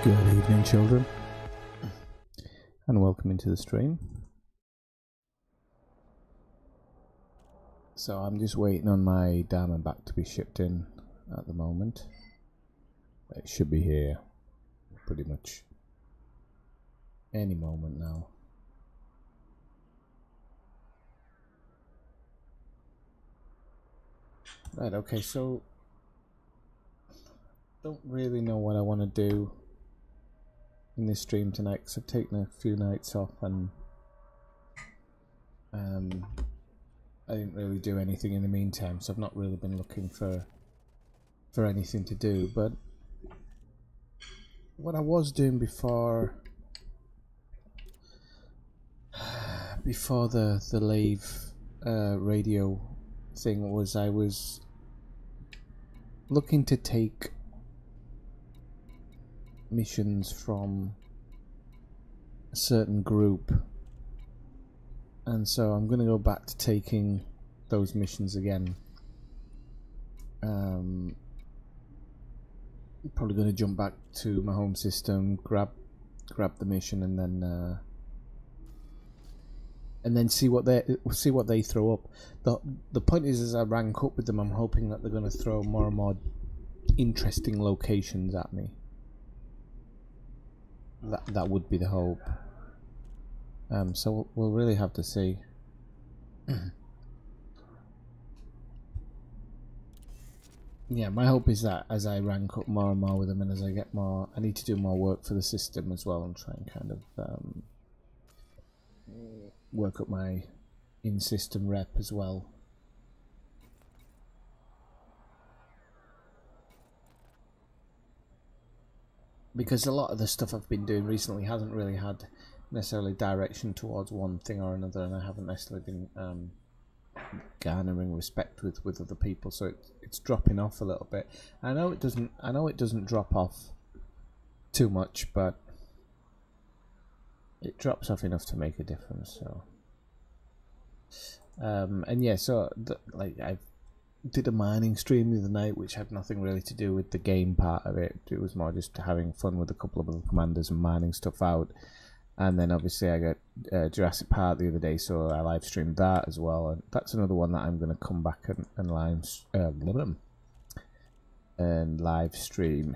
Good evening, children, and welcome into the stream. So I'm just waiting on my Diamondback to be shipped in at the moment. It should be here pretty much any moment now. Right, okay, so don't really know what I want to do in this stream tonight because I've taken a few nights off and I didn't really do anything in the meantime, so I've not really been looking for anything to do. But what I was doing before the Lave radio thing was I was looking to take missions from a certain group, and so I'm going to go back to taking those missions again. Probably going to jump back to my home system, grab the mission, and then see what they throw up. The point is, as I rank up with them, I'm hoping that they're going to throw more and more interesting locations at me. That would be the hope. So we'll really have to see. Yeah, my hope is that as I rank up more and more with them, and as I get more, I need to do more work for the system as well, and try and kind of work up my in-system rep as well. Because a lot of the stuff I've been doing recently hasn't really had necessarily direction towards one thing or another, and I haven't necessarily been garnering respect with other people, so it's dropping off a little bit. I know it doesn't drop off too much, but it drops off enough to make a difference. So and yeah, so like I did a mining stream the other night, which had nothing really to do with the game part of it. It was more just having fun with a couple of other commanders and mining stuff out. And then obviously I got Jurassic Park the other day, so I live streamed that as well. And that's another one that I'm going to come back and live stream.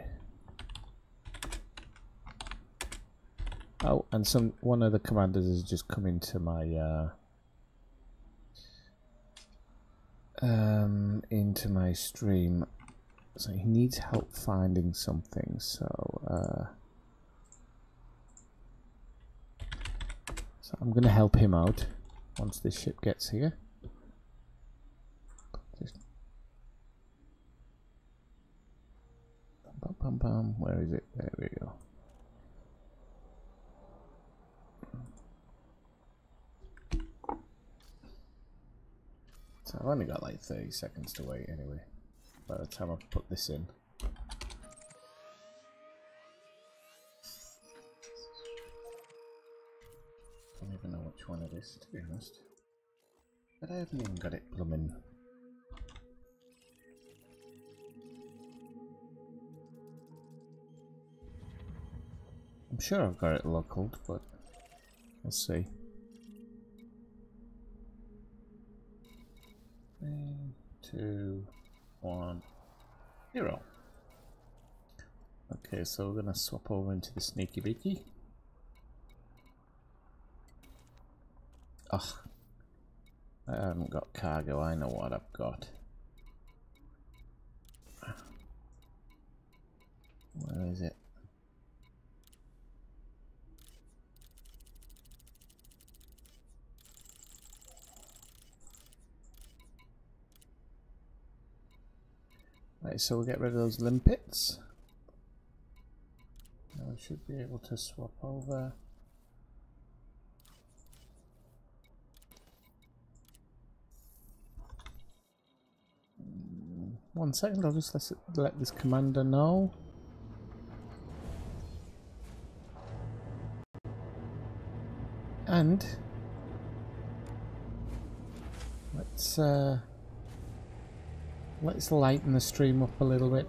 Oh, and one of the commanders has just come into my stream, so he needs help finding something. So I'm going to help him out once this ship gets here. Where is it? There we go. So I've only got like 30 seconds to wait anyway, by the time I put this in. I don't even know which one it is, to be honest. But I haven't even got it plumbing. I'm sure I've got it localed, but we'll see. 3, 2, 1, 0. Okay, so we're gonna swap over into the sneaky beaky. Ugh, I haven't got cargo. I know what I've got. Where is it? Right, so we'll get rid of those limpets. Now we should be able to swap over. One second, I'll just let this commander know. And let's lighten the stream up a little bit.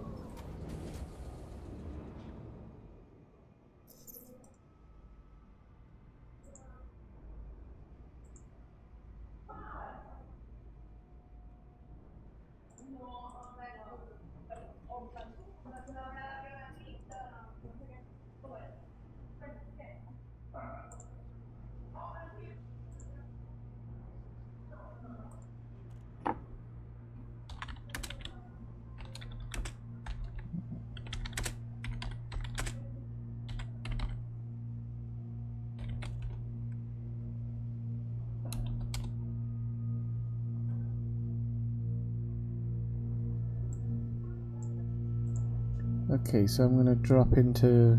Okay, so I'm going to drop into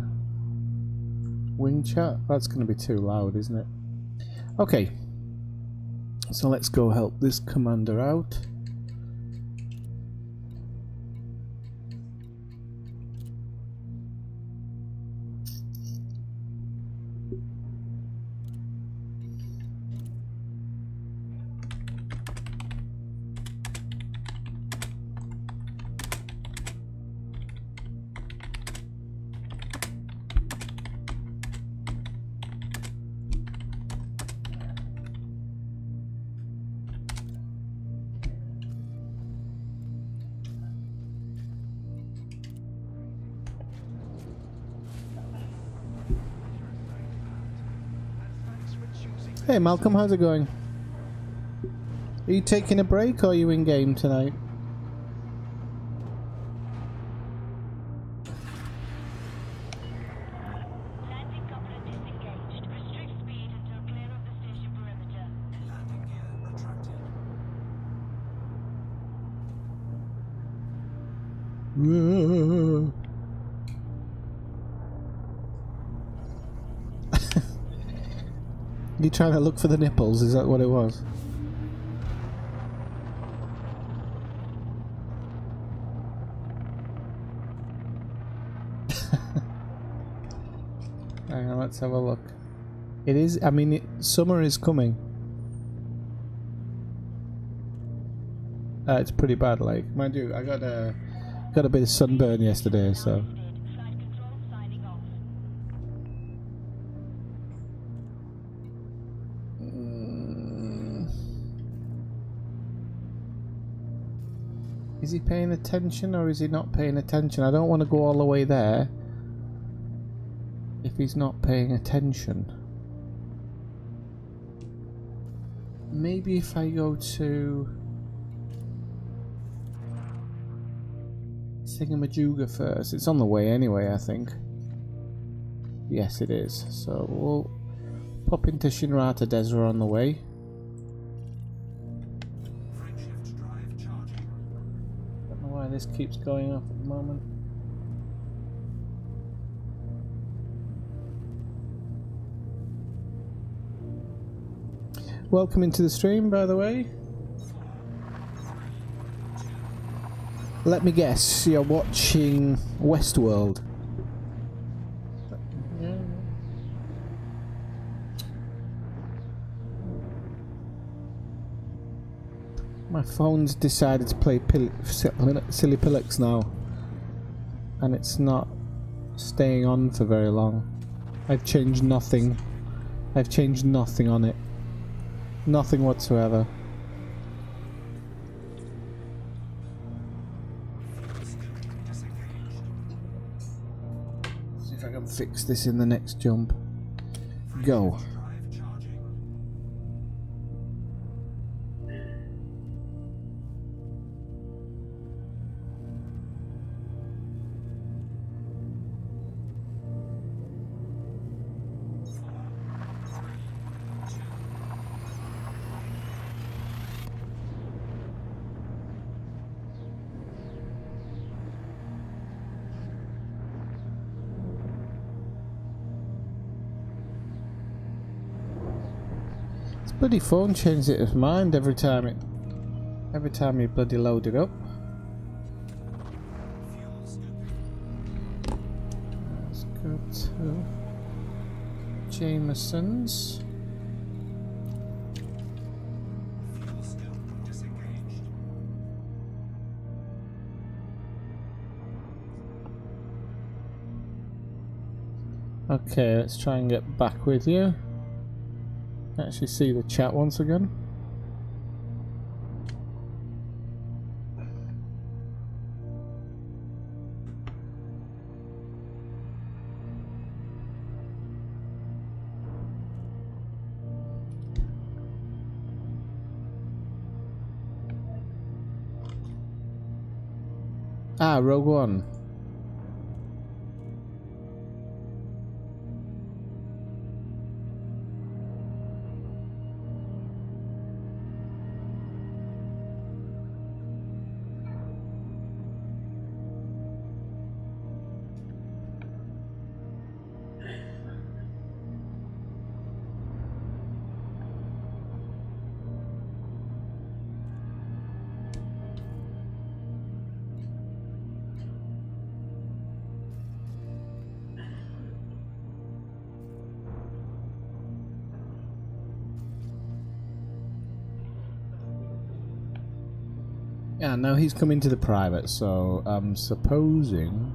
wing chat. That's going to be too loud, isn't it? Okay, so let's go help this commander out. Hey Malcolm, how's it going? Are you taking a break or are you in game tonight? Landing coupler disengaged. Restrict speed until clear of the station perimeter. Landing gear retracted. You trying to look for the nipples? Is that what it was? Hang on, let's have a look. It is. I mean, summer is coming. It's pretty bad. Like, mind you, I got a bit of sunburn yesterday, so. Flight control signing off. Is he paying attention or is he not paying attention? I don't want to go all the way there if he's not paying attention. Maybe if I go to Thingamajooga first. It's on the way anyway, I think. Yes, it is. So we'll pop into Shinrata Desra on the way. Don't know why this keeps going off at the moment. Welcome into the stream, by the way. Let me guess, you're watching Westworld. Yeah. My phone's decided to play silly pillocks now, and it's not staying on for very long. I've changed nothing. I've changed nothing on it. Nothing whatsoever. See if I can fix this in the next jump. Go. Bloody phone changes its mind every time you bloody load it up. Let's go to Jameson's. Okay, let's try and get back with you. Actually see the chat once again. Ah, Rogue One. Yeah, now he's coming to the private, so I'm supposing.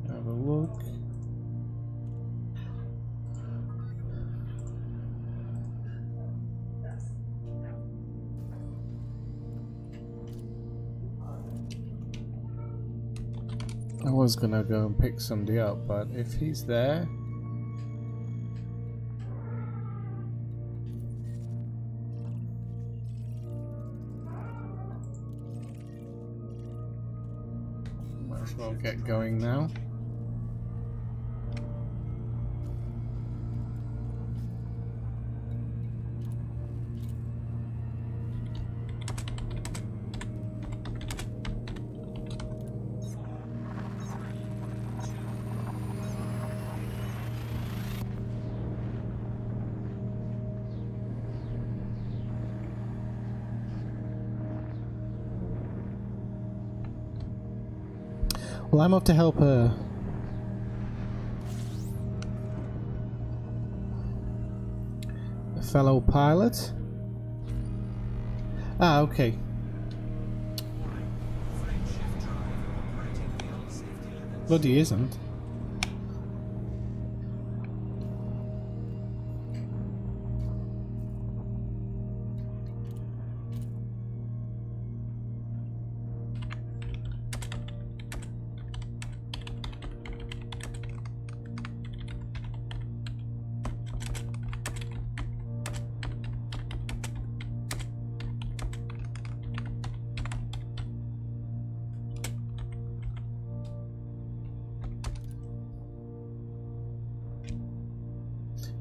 Have a look. I was gonna go and pick somebody up, but if he's there. Might as well get going now. Well, I'm off to help a fellow pilot. Ah, okay. Bloody isn't.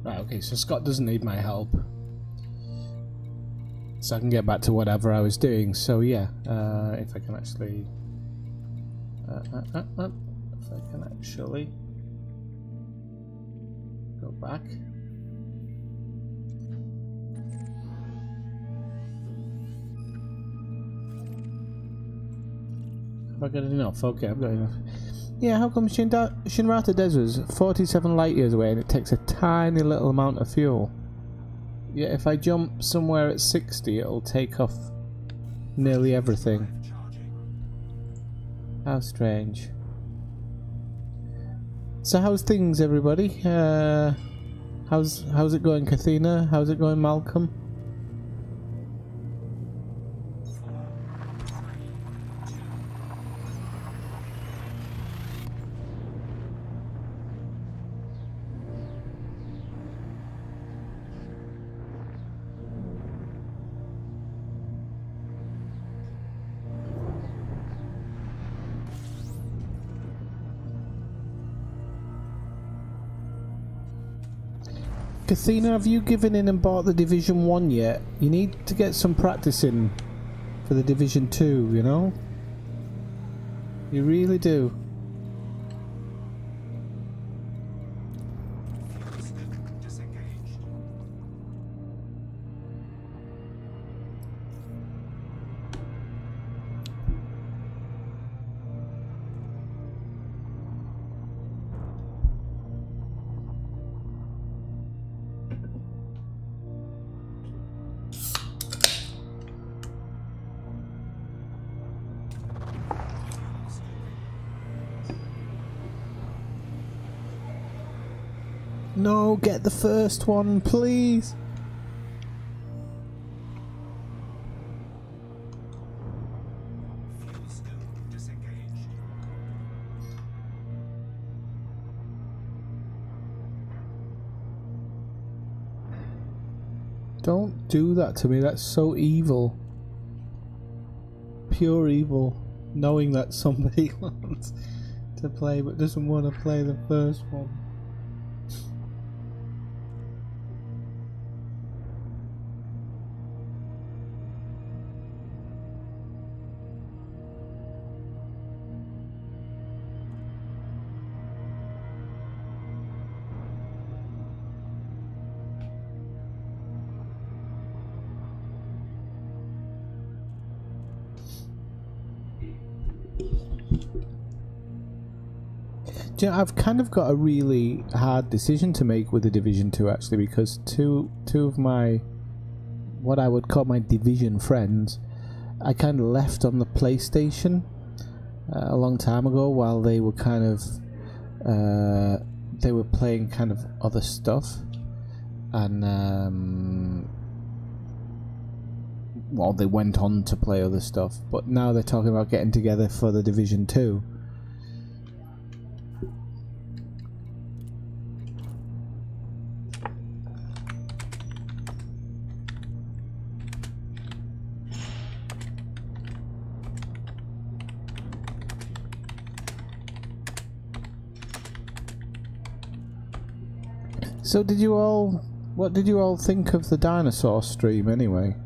Right, okay, so Scott doesn't need my help. So I can get back to whatever I was doing. So yeah, if I can actually... if I can actually... go back. Have I got enough? Okay, I've got enough. Yeah, how come Shinrata Desert's 47 light years away and it takes a tiny little amount of fuel? Yet if I jump somewhere at 60, it'll take off nearly everything. How strange. So how's things, everybody? How's it going, Kathina? How's it going, Malcolm? Kathina, have you given in and bought the Division 1 yet? You need to get some practice in for the Division 2, you know? You really do. No, get the first one, please. Don't do that to me, that's so evil. Pure evil. Knowing that somebody wants to play but doesn't want to play the first one. Do you know, I've kind of got a really hard decision to make with the Division 2 actually, because two of my, what I would call my Division friends, I kind of left on the PlayStation a long time ago while they were kind of they were playing kind of other stuff, and well, they went on to play other stuff, but now they're talking about getting together for the Division 2. So what did you all think of the dinosaur stream anyway?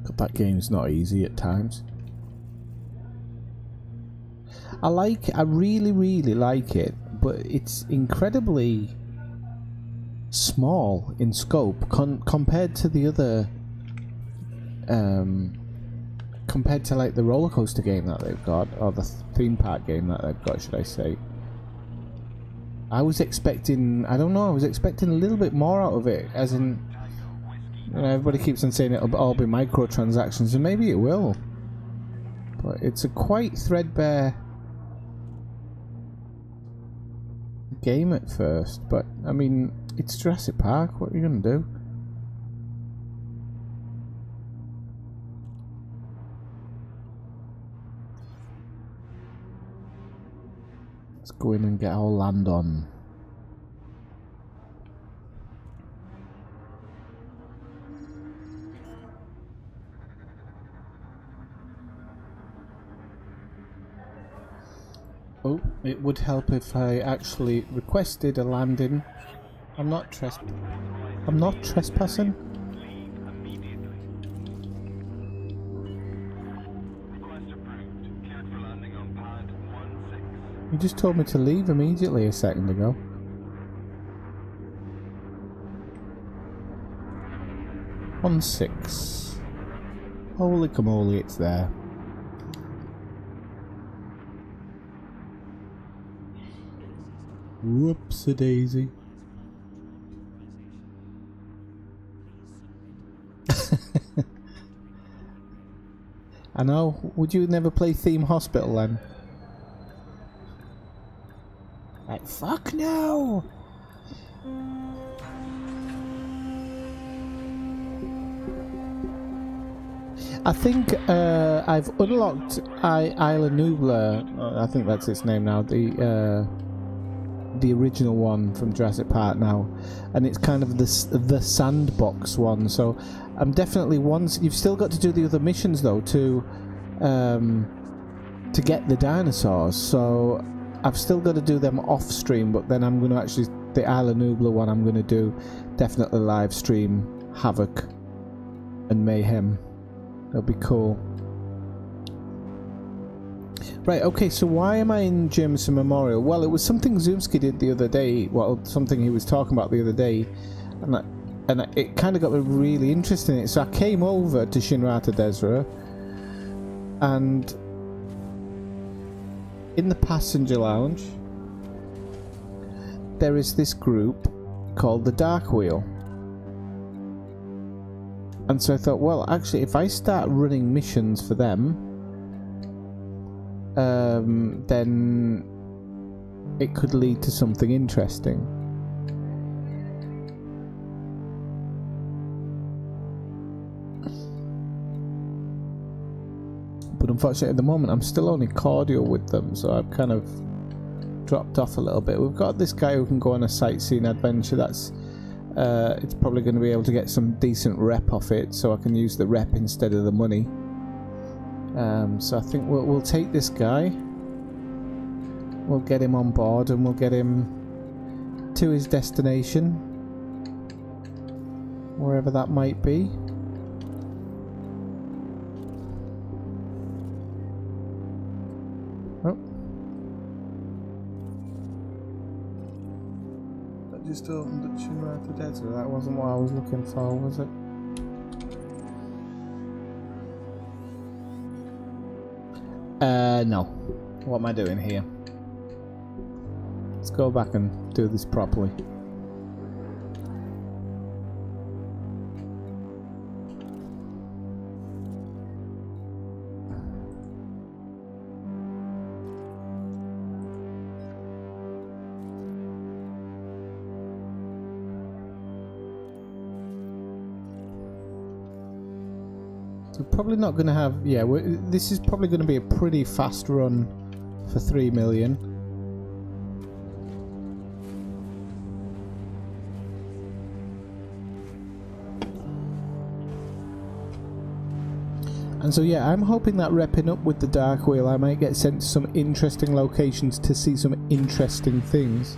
God, that game's not easy at times. I really like it, but it's incredibly small in scope compared to the other, compared to like the roller coaster game that they've got, or the theme park game that they've got, should I say. I was expecting, I don't know, I was expecting a little bit more out of it, as in, you know, everybody keeps on saying it'll all be microtransactions, and maybe it will. But it's a quite threadbare game at first, but I mean, it's Jurassic Park, what are you going to do? Let's go in and get our land on. Oh, it would help if I actually requested a landing. I'm not trespassing. You just told me to leave immediately a second ago. On 6. Holy camole, it's there. Whoops-a-daisy. I know. Would you never play Theme Hospital then? Like, fuck no! I think I've unlocked Isla Nublar. I think that's its name now. The original one from Jurassic Park now, and it's kind of the sandbox one. So I'm definitely you've still got to do the other missions though to get the dinosaurs. So I've still got to do them off stream, but then I'm going to actually, the Isla Nublar one I'm going to do definitely live stream Havoc and Mayhem. That'll be cool. Right, okay, so why am I in Jameson Memorial? Well, it was something Zoomski did the other day, well, something he was talking about the other day, and it kind of got me really interested in it. So I came over to Shinrata Desra, and in the passenger lounge, there is this group called the Dark Wheel. And so I thought, well, actually, if I start running missions for them, then it could lead to something interesting. But unfortunately at the moment I'm still only cordial with them, so I've kind of dropped off a little bit. We've got this guy who can go on a sightseeing adventure. That's it's probably going to be able to get some decent rep off it, so I can use the rep instead of the money. So I think we'll take this guy, we'll get him on board, and we'll get him to his destination, wherever that might be. Oh, that just opened at Shinrata Desert. That wasn't what I was looking for, was it? No. What am I doing here? Let's go back and do this properly. We're probably not going to have... Yeah, this is probably going to be a pretty fast run for 3 million. And so yeah, I'm hoping that repping up with the Dark Wheel I might get sent to some interesting locations to see some interesting things.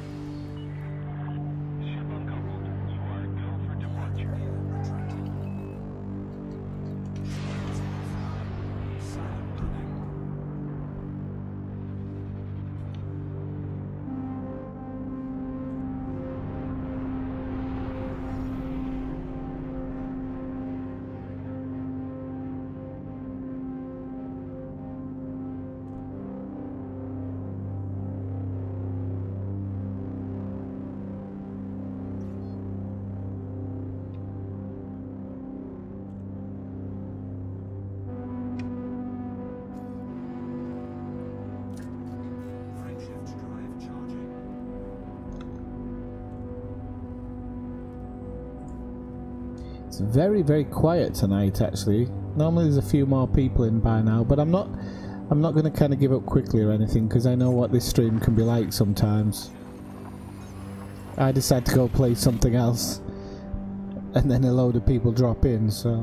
It's very, very quiet tonight actually. Normally there's a few more people in by now, but I'm not going to kind of give up quickly or anything, because I know what this stream can be like sometimes. I decide to go play something else and then a load of people drop in, so...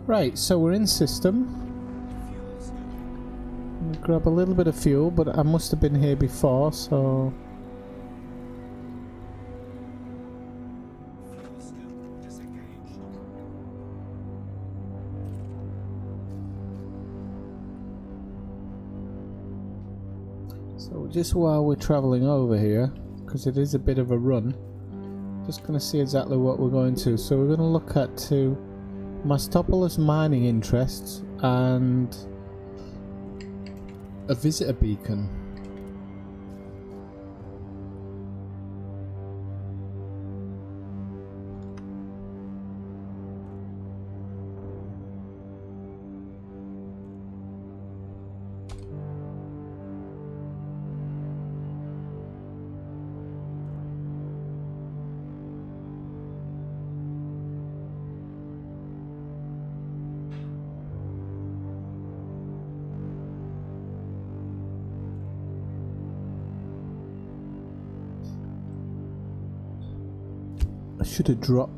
Right, so we're in system. Grab a little bit of fuel, but I must have been here before, so... So just while we're travelling over here, because it is a bit of a run, just going to see exactly what we're going to. So we're going to look at Mastopoulos mining interests and a visitor beacon.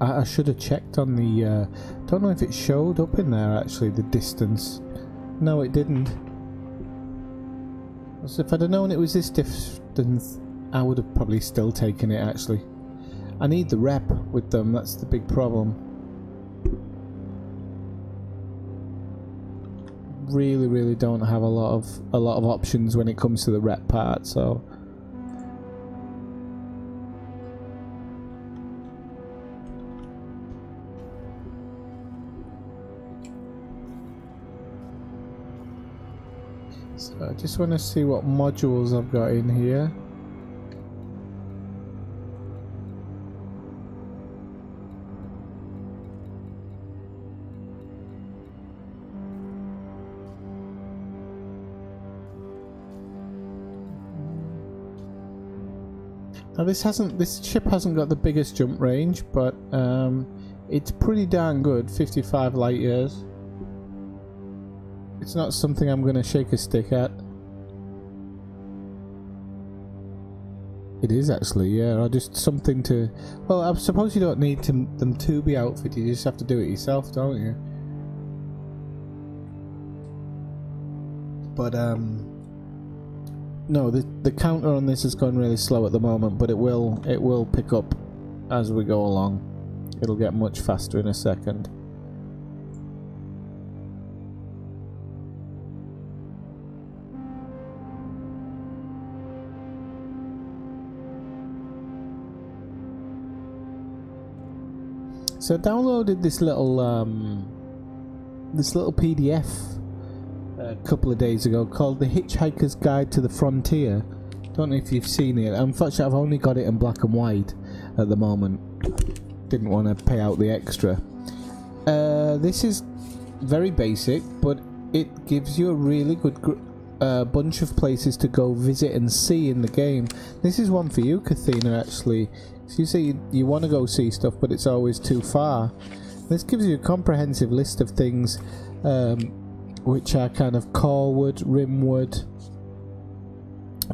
I should have checked on the don't know if it showed up in there actually, the distance. No, it didn't. So if I'd have known it was this distance, I would have probably still taken it actually. I need the rep with them, that's the big problem. Really don't have a lot of options when it comes to the rep part, so I just want to see what modules I've got in here. Now this ship hasn't got the biggest jump range, but it's pretty darn good, 55 light years. It's not something I'm going to shake a stick at. It is actually, yeah, or just something to... Well, I suppose you don't need them to be outfitted, you just have to do it yourself, don't you? But, no, the counter on this has gone really slow at the moment, but it will pick up as we go along. It'll get much faster in a second. So I downloaded this little PDF a couple of days ago called The Hitchhiker's Guide to the Frontier. Don't know if you've seen it. Unfortunately, I've only got it in black and white at the moment. Didn't want to pay out the extra. This is very basic, but it gives you a really good bunch of places to go visit and see in the game. This is one for you, Kathina, actually. So you say you want to go see stuff, but it's always too far. This gives you a comprehensive list of things which are kind of coreward, rimward,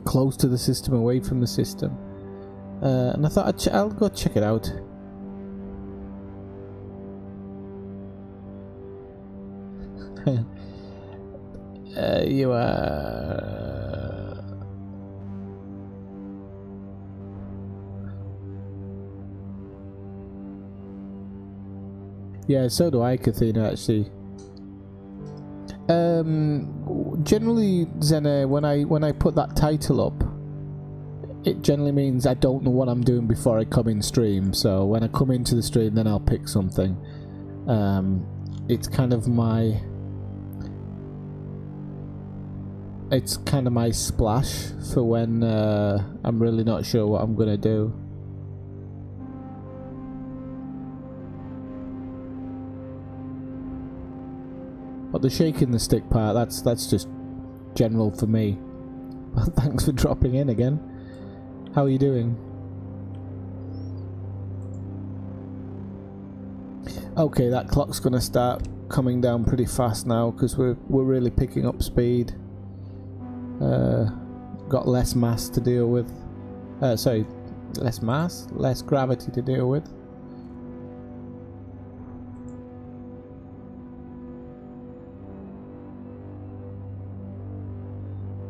close to the system, away from the system. And I thought I'll go check it out. You are... Yeah, so do I, Kathina, actually. Generally, Zena, when I put that title up, it generally means I don't know what I'm doing before I come in stream. So when I come into the stream, then I'll pick something. It's kind of my... It's kind of my splash for when I'm really not sure what I'm gonna do. But the shaking the stick part, that's just general for me. Thanks for dropping in again. How are you doing? Okay, that clock's gonna start coming down pretty fast now because we're really picking up speed. Got less mass to deal with. Sorry, less mass, less gravity to deal with.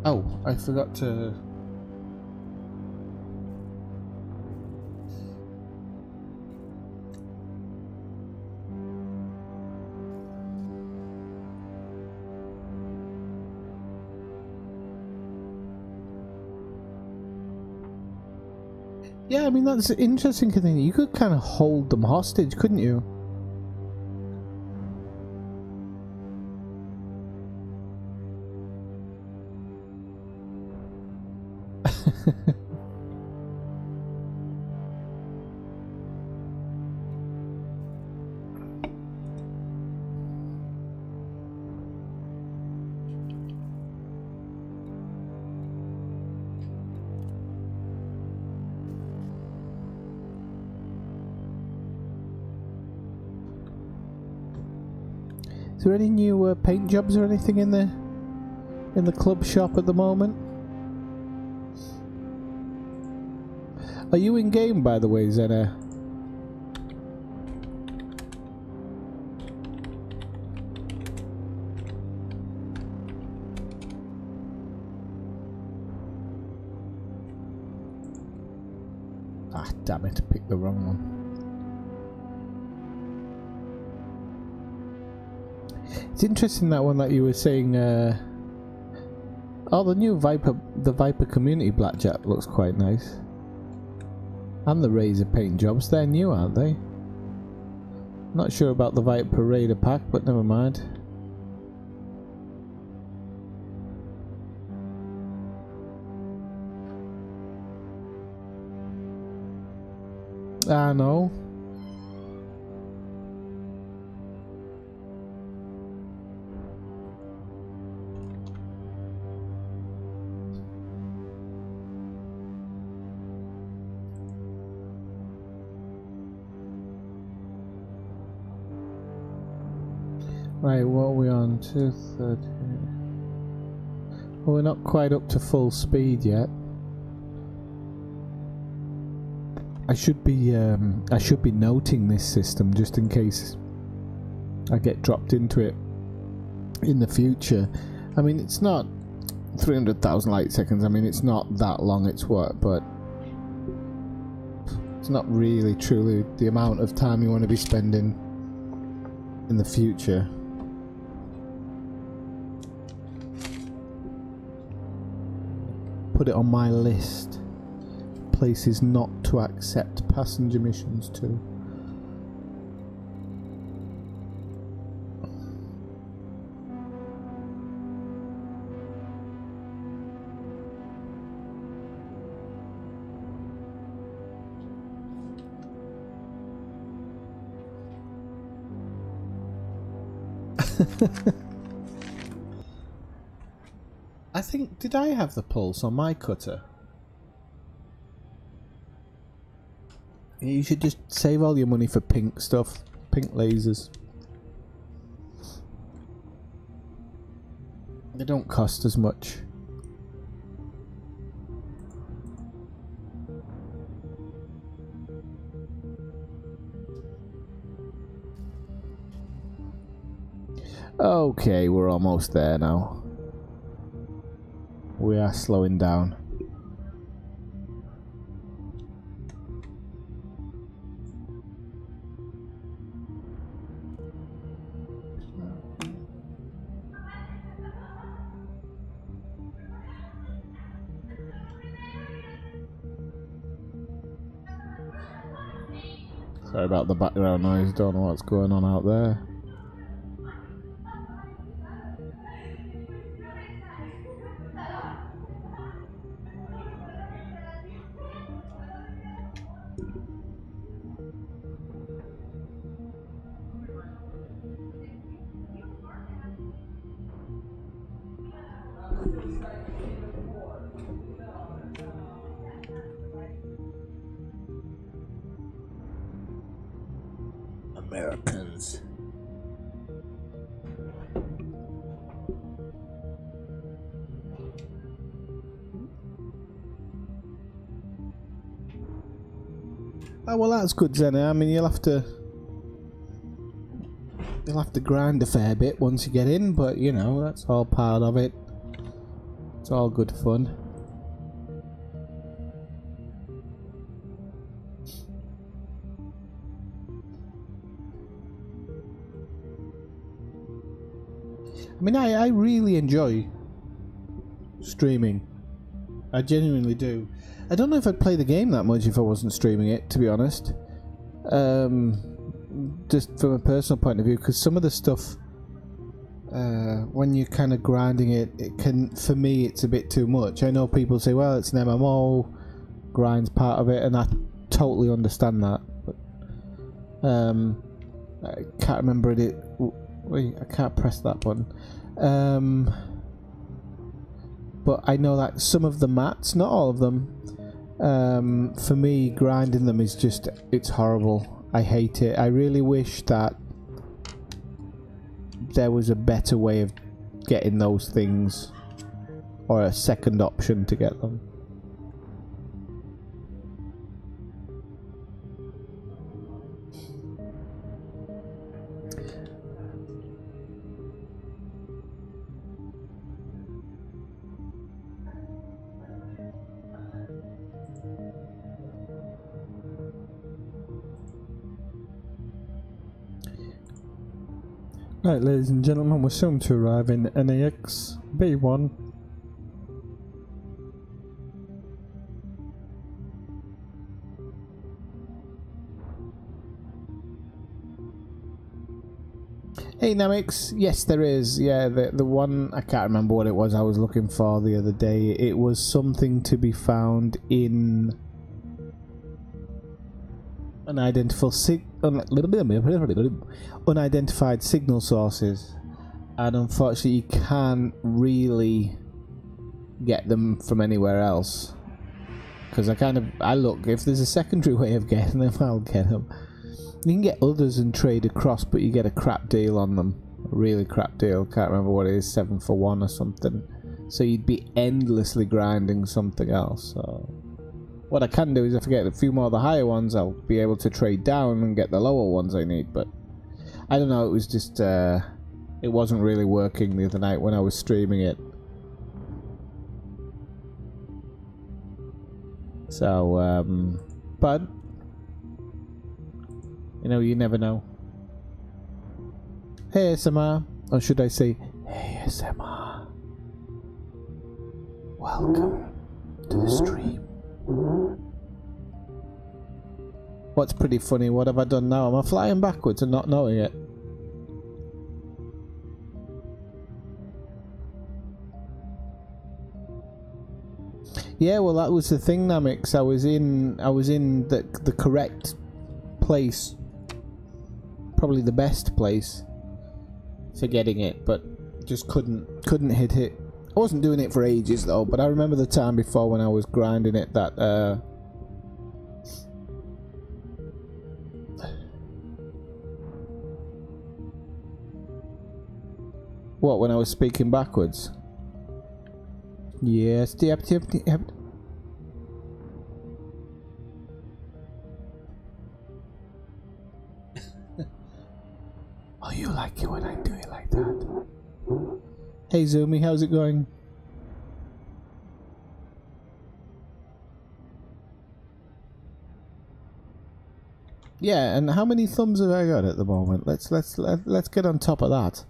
Oh, I forgot to... Yeah, I mean, that's an interesting thing. You could kind of hold them hostage, couldn't you? Is there any new paint jobs or anything in the club shop at the moment? Are you in game, by the way, Zena? Ah, damn it! Picked the wrong one. It's interesting, that one that you were saying. Oh, the new Viper Community Blackjack looks quite nice. And the Razor paint jobs, they're new, aren't they? Not sure about the Viper Raider pack, but never mind. Ah, no. Right, what are we on? 230. Well, we're not quite up to full speed yet. I should be noting this system just in case I get dropped into it in the future. I mean, it's not 300,000 light seconds. I mean, it's not that long. It's what, but it's not really truly the amount of time you want to be spending in the future. Put it on my list. Places not to accept passenger missions to. I think, did I have the pulse on my cutter? You should just save all your money for pink stuff, pink lasers. They don't cost as much. Okay, we're almost there now. We are slowing down. Sorry about the background noise, don't know what's going on out there. Americans. Oh well, that's good, Zenna. I mean, you'll have to grind a fair bit once you get in, but you know, that's all part of it. It's all good fun. I mean, I really enjoy streaming. I genuinely do. I don't know if I'd play the game that much if I wasn't streaming it, to be honest. Just from a personal point of view, because some of the stuff, when you're kind of grinding it, it can, for me, it's a bit too much. I know people say, well, it's an MMO, grind's part of it, and I totally understand that. But, I can't remember it. Wait, I can't press that button. But I know that some of the mats, not all of them, for me, grinding them is just, it's horrible. I hate it. I really wish that there was a better way of getting those things, or a second option to get them. Right, ladies and gentlemen, we're soon to arrive in NAX B1. Hey Namix, yes there is. Yeah, the one, I can't remember what it was I was looking for the other day. It was something to be found in unidentified signal sources, and unfortunately you can't really get them from anywhere else, because I look, if there's a secondary way of getting them, I'll get them. You can get others and trade across, but you get a crap deal on them. A really crap deal. Can't remember what it is, 7 for 1 or something. So you'd be endlessly grinding something else. So what I can do is if I get a few more of the higher ones, I'll be able to trade down and get the lower ones I need. But I don't know, it was just it wasn't really working the other night when I was streaming it. So but you know, you never know. Hey ASMR, or should I say ASMR, welcome to the stream. What's pretty funny, what have I done now? Am I flying backwards and not knowing it? Yeah, well that was the thing, Namix. I was in the correct place. Probably the best place for getting it, but just couldn't hit it. I wasn't doing it for ages though, but I remember the time before when I was grinding it that what, when I was speaking backwards? Yes, yep. Oh, you like it when I do it like that? Hey Zoomy, how's it going? Yeah, and how many thumbs have I got at the moment? Let's get on top of that.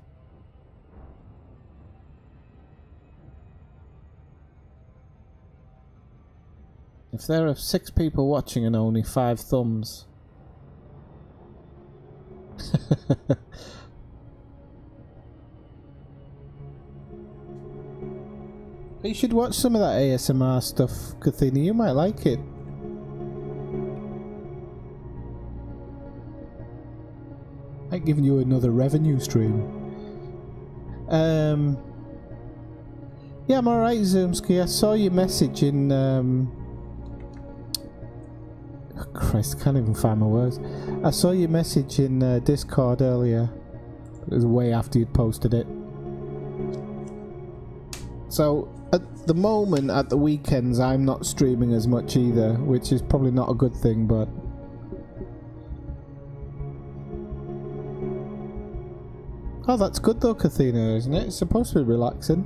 If there are 6 people watching and only 5 thumbs. You should watch some of that ASMR stuff, Kathina. You might like it. Might give you another revenue stream. Yeah, I'm alright, Zoomski. I saw your message in oh, Christ, I can't even find my words. I saw your message in Discord earlier. It was way after you'd posted it. So, at the moment, at the weekends, I'm not streaming as much either, which is probably not a good thing, but... Oh, that's good though, Kathina, isn't it? It's supposed to be relaxing.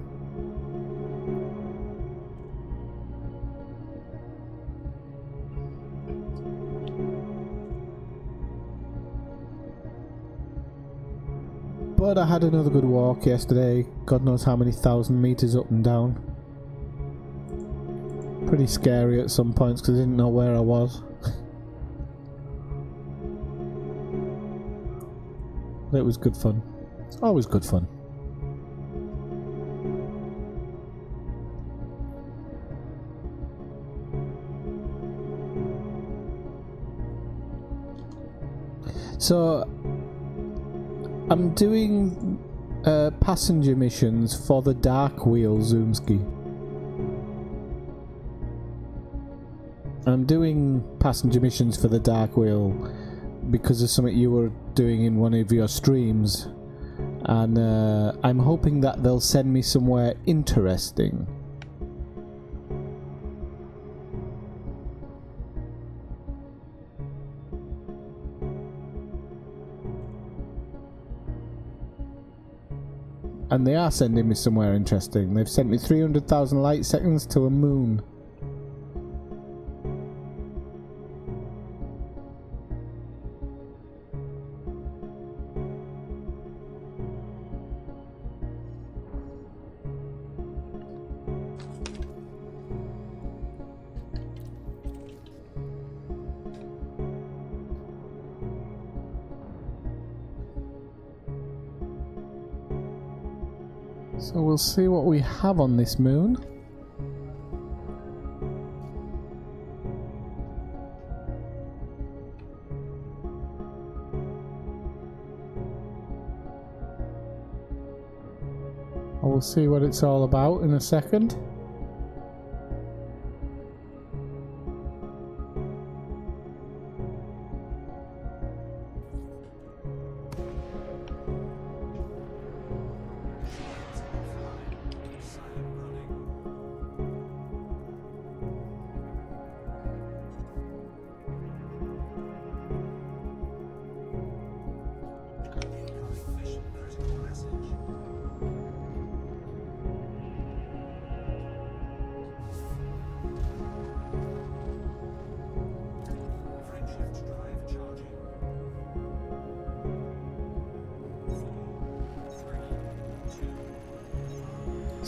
But I had another good walk yesterday. God knows how many 1,000 meters up and down. Pretty scary at some points because I didn't know where I was. But it was good fun. It's always good fun. So I'm doing passenger missions for the Dark Wheel, Zoomski. I'm doing passenger missions for the Dark Wheel because of something you were doing in one of your streams, and I'm hoping that they'll send me somewhere interesting. And they are sending me somewhere interesting. They've sent me 300,000 light seconds to a moon. So we'll see what we have on this moon. We'll see what it's all about in a second.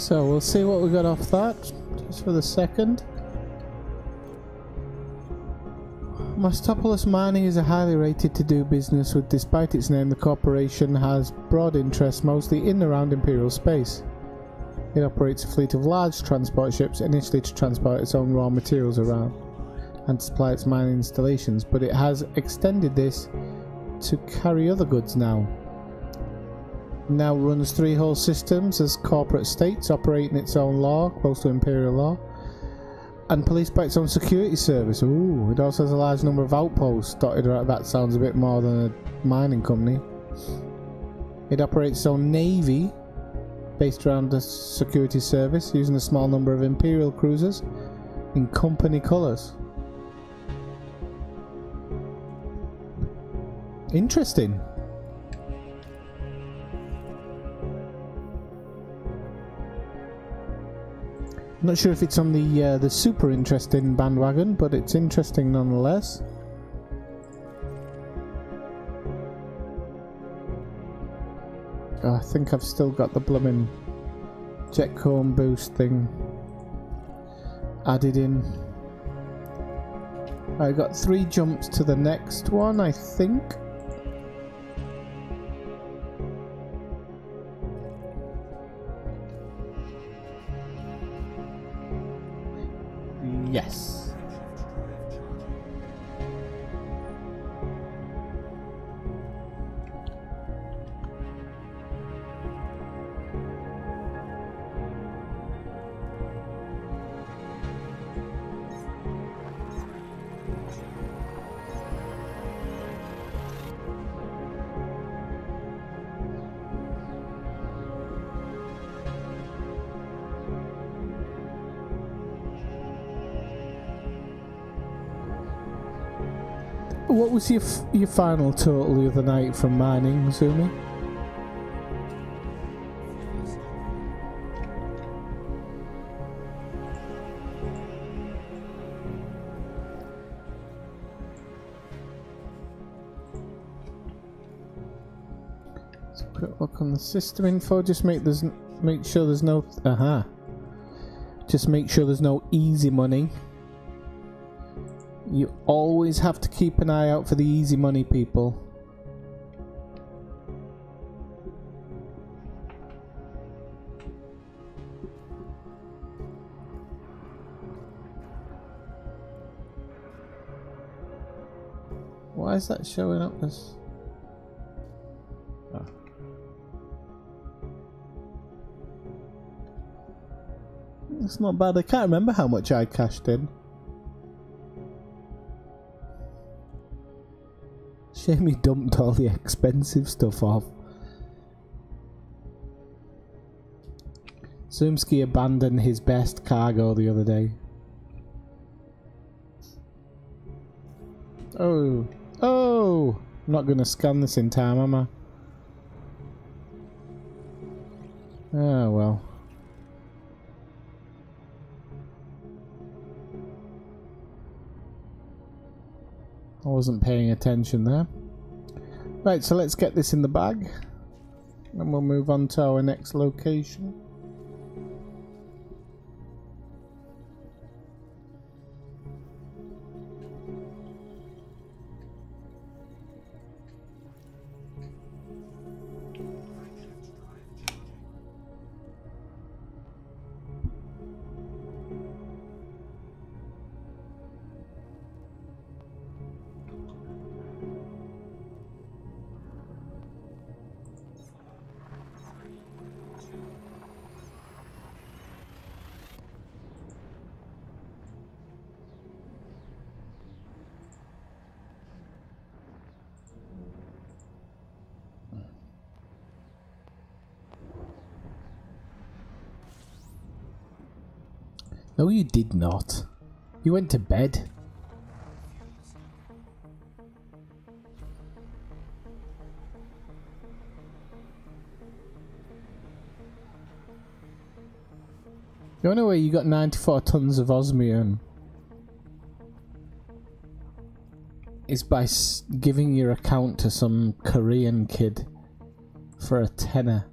So we'll see what we got off that, just for the second. Mastopolis Mining is a highly rated to do business with. Despite its name, the corporation has broad interests mostly in and around Imperial space. It operates a fleet of large transport ships, initially to transport its own raw materials around and to supply its mining installations, but it has extended this to carry other goods now. Now runs 3 whole systems as corporate states, operating its own law, close to Imperial law, and policed by its own security service. Ooh, it also has a large number of outposts dotted around. That sounds a bit more than a mining company. It operates its own navy, based around the security service, using a small number of Imperial cruisers in company colours. Interesting. I'm not sure if it's on the super interesting bandwagon, but it's interesting nonetheless. Oh, I think I've still got the blooming jet cone boost thing added in. I got 3 jumps to the next one, I think. Yes. What was your final total the other night from mining, Zumi? Let's quick look on the system info. Just make sure there's no Just make sure there's no easy money. You always have to keep an eye out for the easy money people. Why is that showing up as... Oh. It's not bad. I can't remember how much I cashed in. Shame he dumped all the expensive stuff off. Zoomski abandoned his best cargo the other day. Oh! Oh! I'm not going to scan this in time, am I? Oh well. I wasn't paying attention there. Right, so let's get this in the bag and we'll move on to our next location. No, you did not. You went to bed. The only way you got 94 tons of osmium is by giving your account to some Korean kid for a tenner.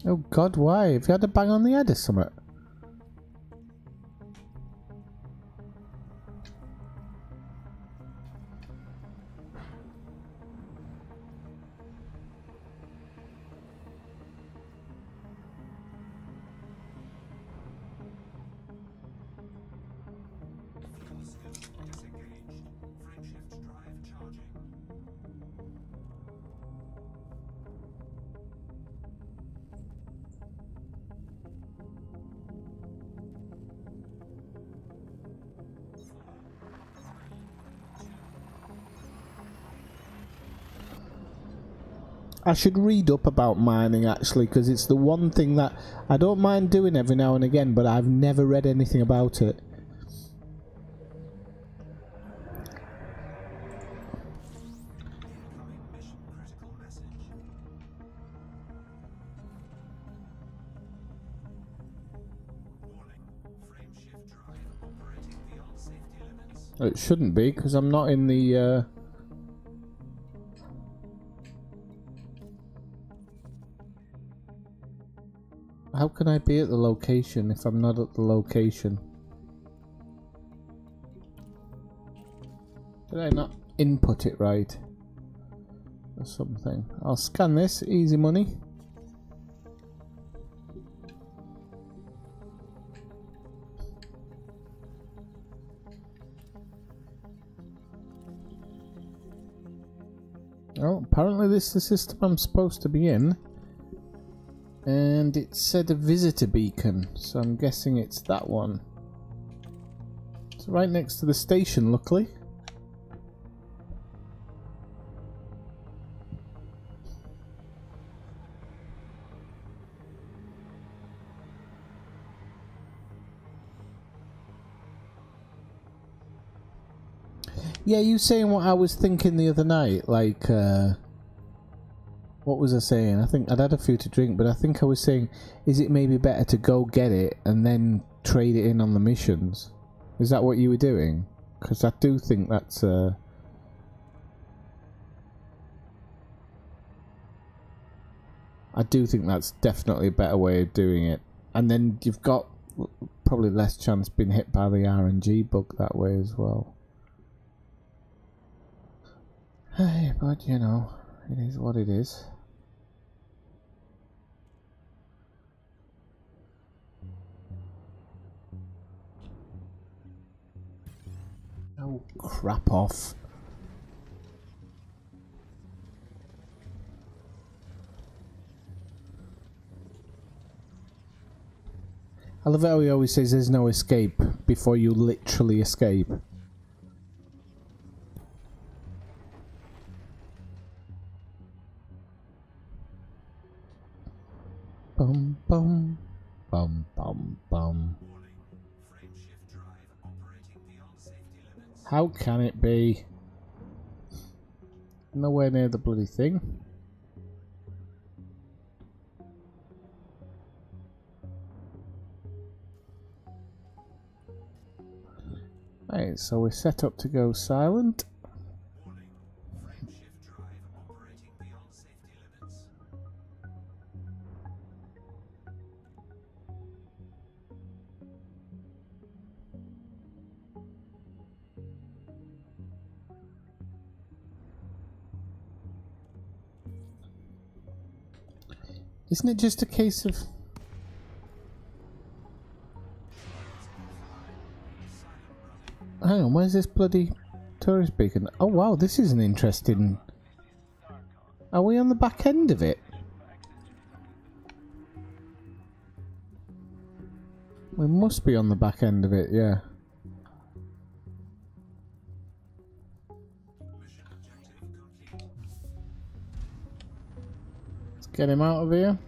Oh God, why? Have you had a bang on the head or something? I should read up about mining actually, because it's the one thing that I don't mind doing every now and again, but I've never read anything about it. It shouldn't be, because I'm not in the How can I be at the location if I'm not at the location? Did I not input it right? Or something. I'll scan this, easy money. Oh, apparently this is the system I'm supposed to be in. And it said a visitor beacon, so I'm guessing it's that one. It's right next to the station, luckily. Yeah, you saying what I was thinking the other night, like, what was I saying? I think I'd had a few to drink, but I think I was saying, is it maybe better to go get it and then trade it in on the missions? Is that what you were doing? Because I do think that's I do think that's definitely a better way of doing it. And then you've got probably less chance being hit by the RNG bug that way as well. Hey, but you know, it is what it is. Oh, crap off. I love how he always says there's no escape before you literally escape. Bum bum bum bum bum. How can it be? Nowhere near the bloody thing. Right, so we're set up to go silent. Isn't it just a case of... Hang on, where's this bloody tourist beacon? Oh wow, this is an interesting... Are we on the back end of it? We must be on the back end of it, yeah. Let's get him out of here.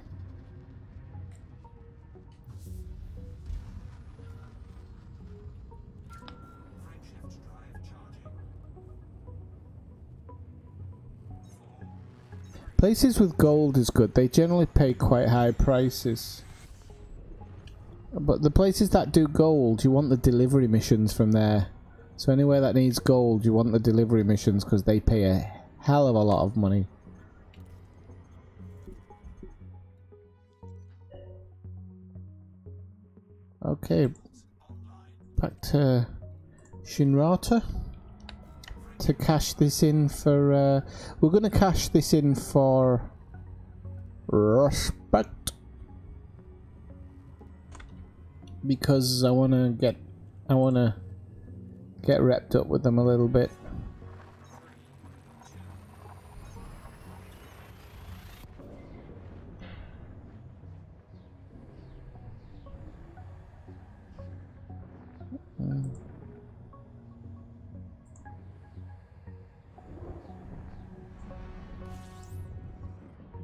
Places with gold is good. They generally pay quite high prices. But the places that do gold, you want the delivery missions from there. So anywhere that needs gold, you want the delivery missions because they pay a hell of a lot of money. Okay, back to Shinrata to cash this in for. We're going to cash this in for respect because I want to get wrapped up with them a little bit.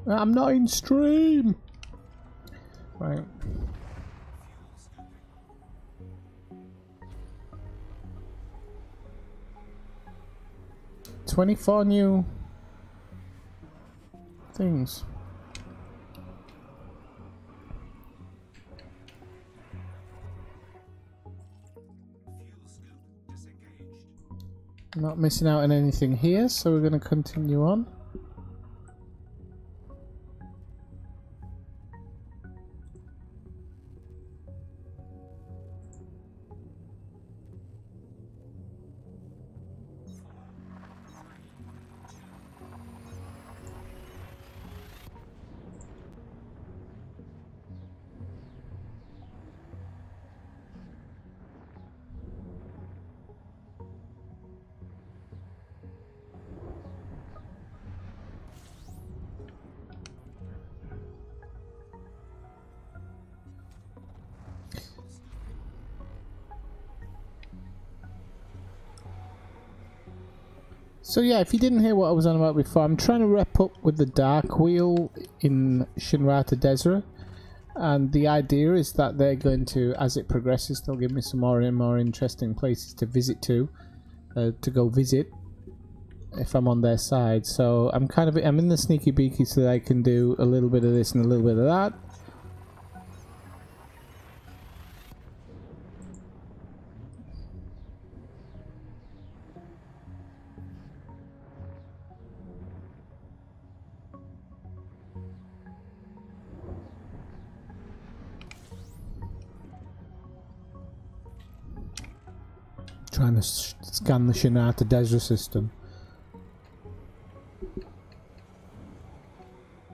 I'm not in stream. Right. $24 new things. Not missing out on anything here, so we're going to continue on. So yeah, if you didn't hear what I was on about before, I'm trying to rep up with the Dark Wheel in Shinrata Desra, and the idea is that they're going to, as it progresses, they'll give me some more and more interesting places to visit to go visit if I'm on their side. So I'm in the sneaky beaky so that I can do a little bit of this and a little bit of that. Trying to scan the Shinrata Desra system.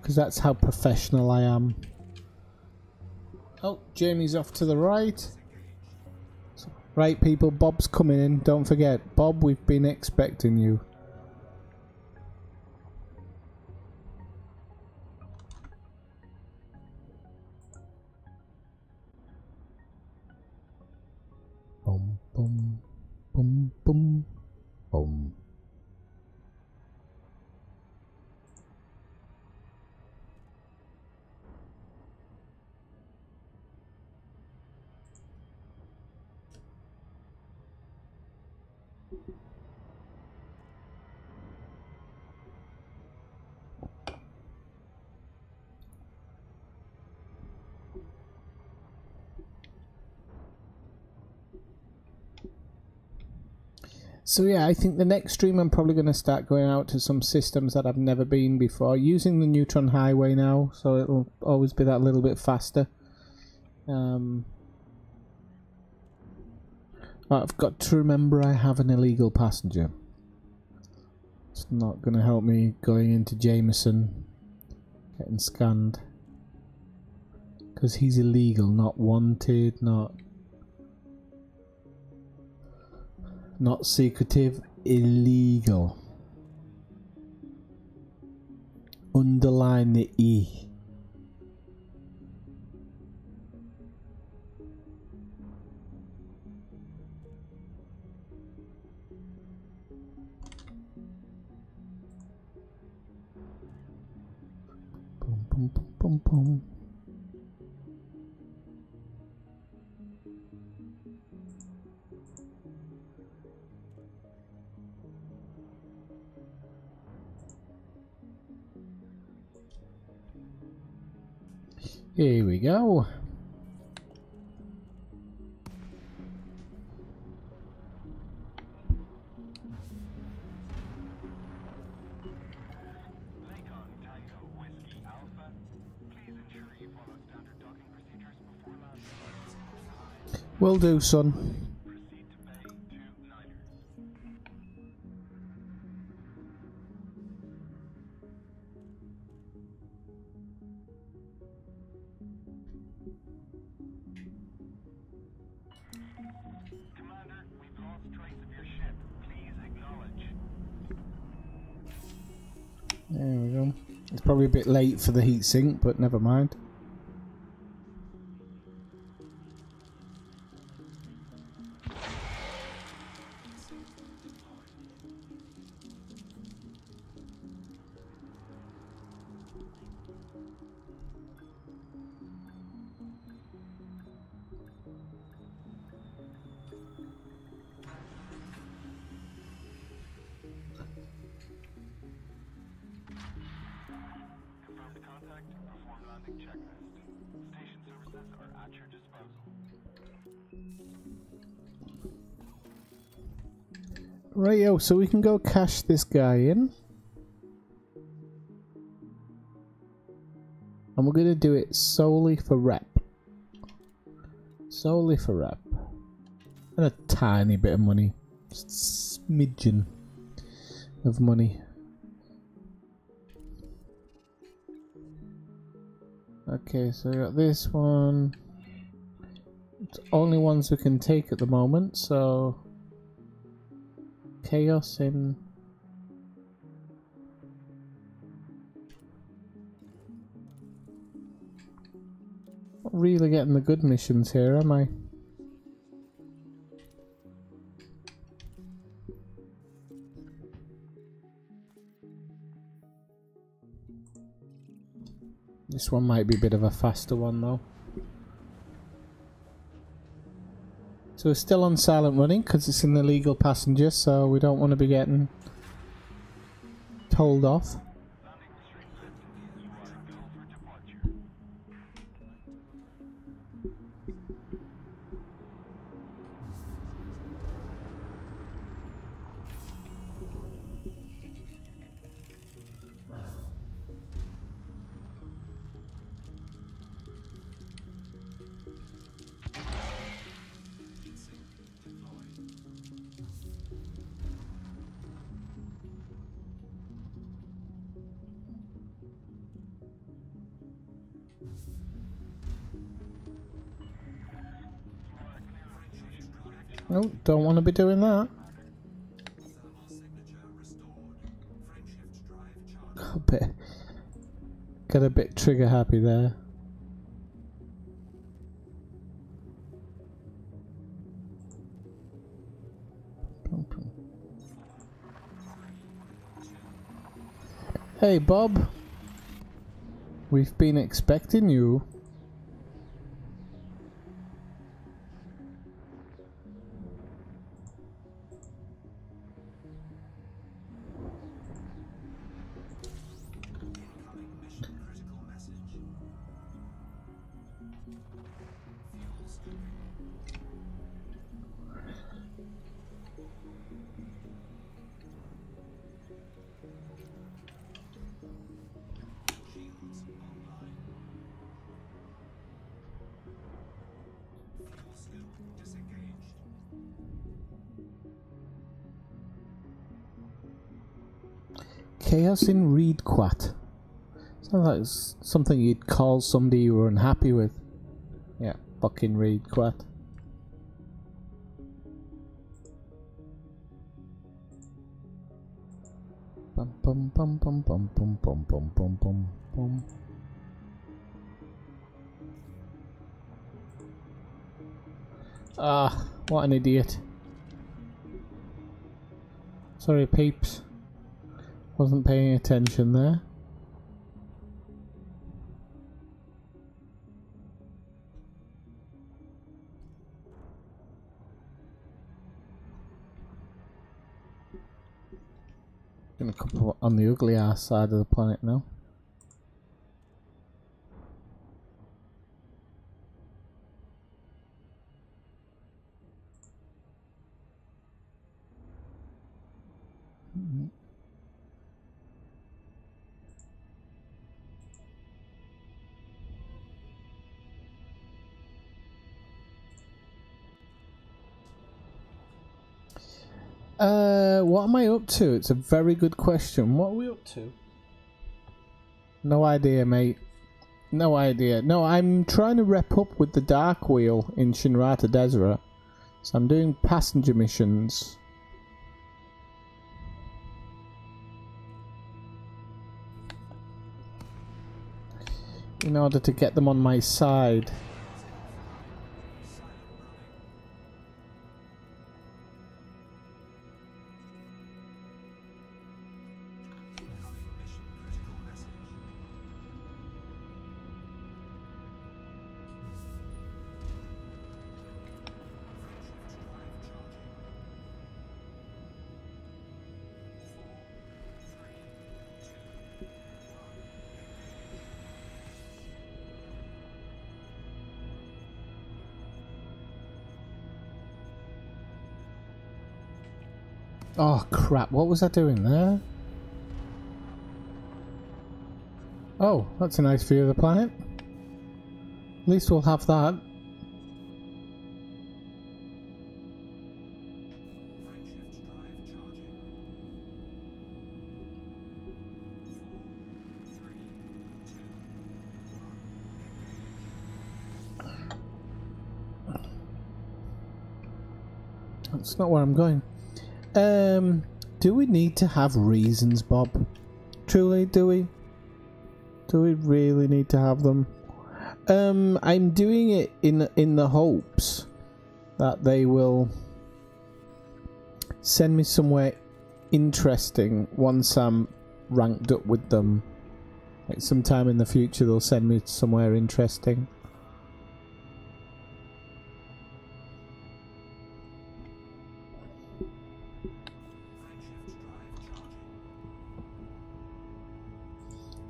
Because that's how professional I am. Oh, Jamie's off to the right. Right, people, Bob's coming in. Don't forget, Bob, we've been expecting you. Boom, boom, boom, boom, boom. So yeah, I think the next stream I'm probably going to start going out to some systems that I've never been before, using the Neutron Highway now, so it'll always be that little bit faster. I've got to remember I have an illegal passenger. It's not going to help me going into Jameson, getting scanned. Because he's illegal, not wanted, not secretive, illegal. Underline the E. Boom, boom, boom, boom, boom. Here we go. Will do, son. Commander, we've lost trace of your ship. Please acknowledge. There we go. It's probably a bit late for the heat sink, but never mind. Confirmed contact. Perform landing checklist. Station services are at your disposal. Rightio, so we can go cash this guy in. And we're going to do it solely for rep. Solely for rep. And a tiny bit of money. Just a smidgen of money. Okay, so we got this one. It's only ones we can take at the moment, so... Chaos in... Not really getting the good missions here, am I? This one might be a bit of a faster one though. So we're still on silent running because it's an illegal passenger, so we don't want to be getting told off. Landing restricted. You are go for departure. No, don't want to be doing that. Got a bit trigger happy there. Hey Bob, we've been expecting you. Chaos in Reedquat. Sounds like something you'd call somebody you were unhappy with. Yeah, fucking Reedquat. Bum bum bum bum bum bum bum bum bum bum bum. Ah, what an idiot. Sorry peeps. Wasn't paying attention there. Gonna come on the ugly ass side of the planet now. What am I up to? It's a very good question. What are we up to? No idea, mate. No idea. No, I'm trying to rep up with the Dark Wheel in Shinrata Desert. So I'm doing passenger missions. In order to get them on my side. Oh crap, what was I doing there? Oh, that's a nice view of the planet. At least we'll have that. That's not where I'm going. Do we need to have reasons, Bob? Truly, do we? Do we really need to have them? I'm doing it in the hopes that they will send me somewhere interesting once I'm ranked up with them. Like sometime in the future they'll send me somewhere interesting.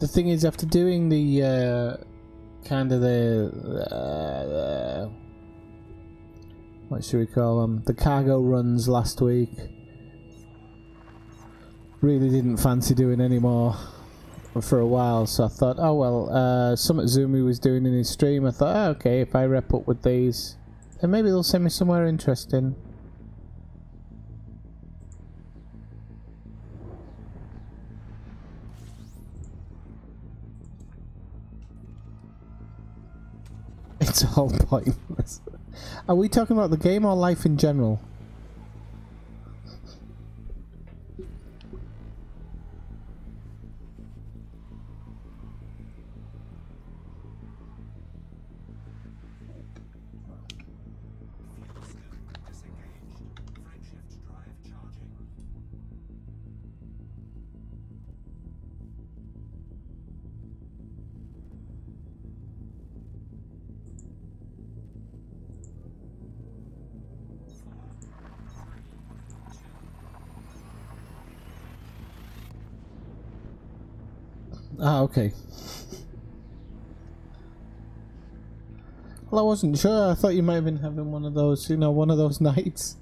The thing is, after doing the kind of the what should we call them? The cargo runs last week. Really didn't fancy doing any more for a while, so I thought, oh well, something Zumi was doing in his stream. I thought, oh, okay, if I rep up with these, then maybe they'll send me somewhere interesting. It's all pointless. Are we talking about the game or life in general? Ah, okay. Well, I wasn't sure. I thought you might have been having one of those, you know, one of those nights.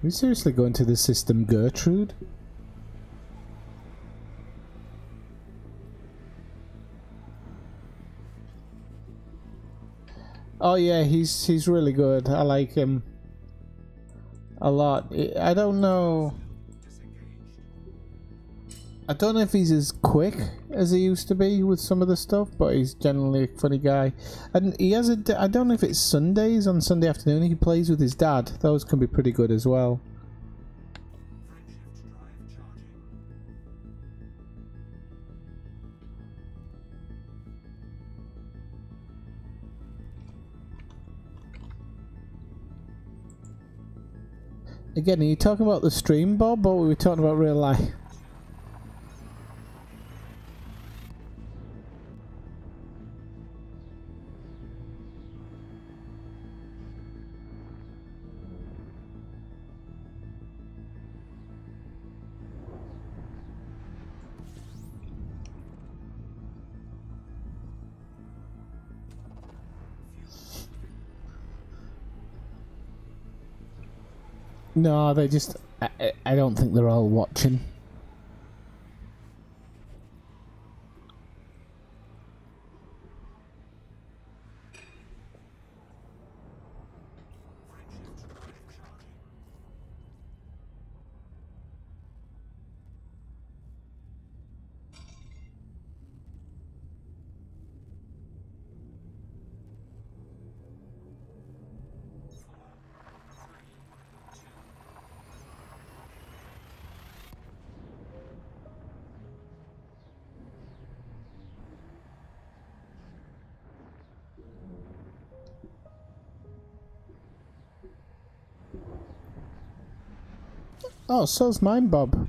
Are we seriously going to the system Gertrude? Oh yeah, he's really good. I like him a lot. I don't know if he's as quick as he used to be with some of the stuff, but he's generally a funny guy. And he has I don't know if it's Sundays, on Sunday afternoon he plays with his dad. Those can be pretty good as well. Again, are you talking about the stream, Bob, or were we talking about real life? No, they just... I don't think they're all watching. Oh, so's mine, Bob.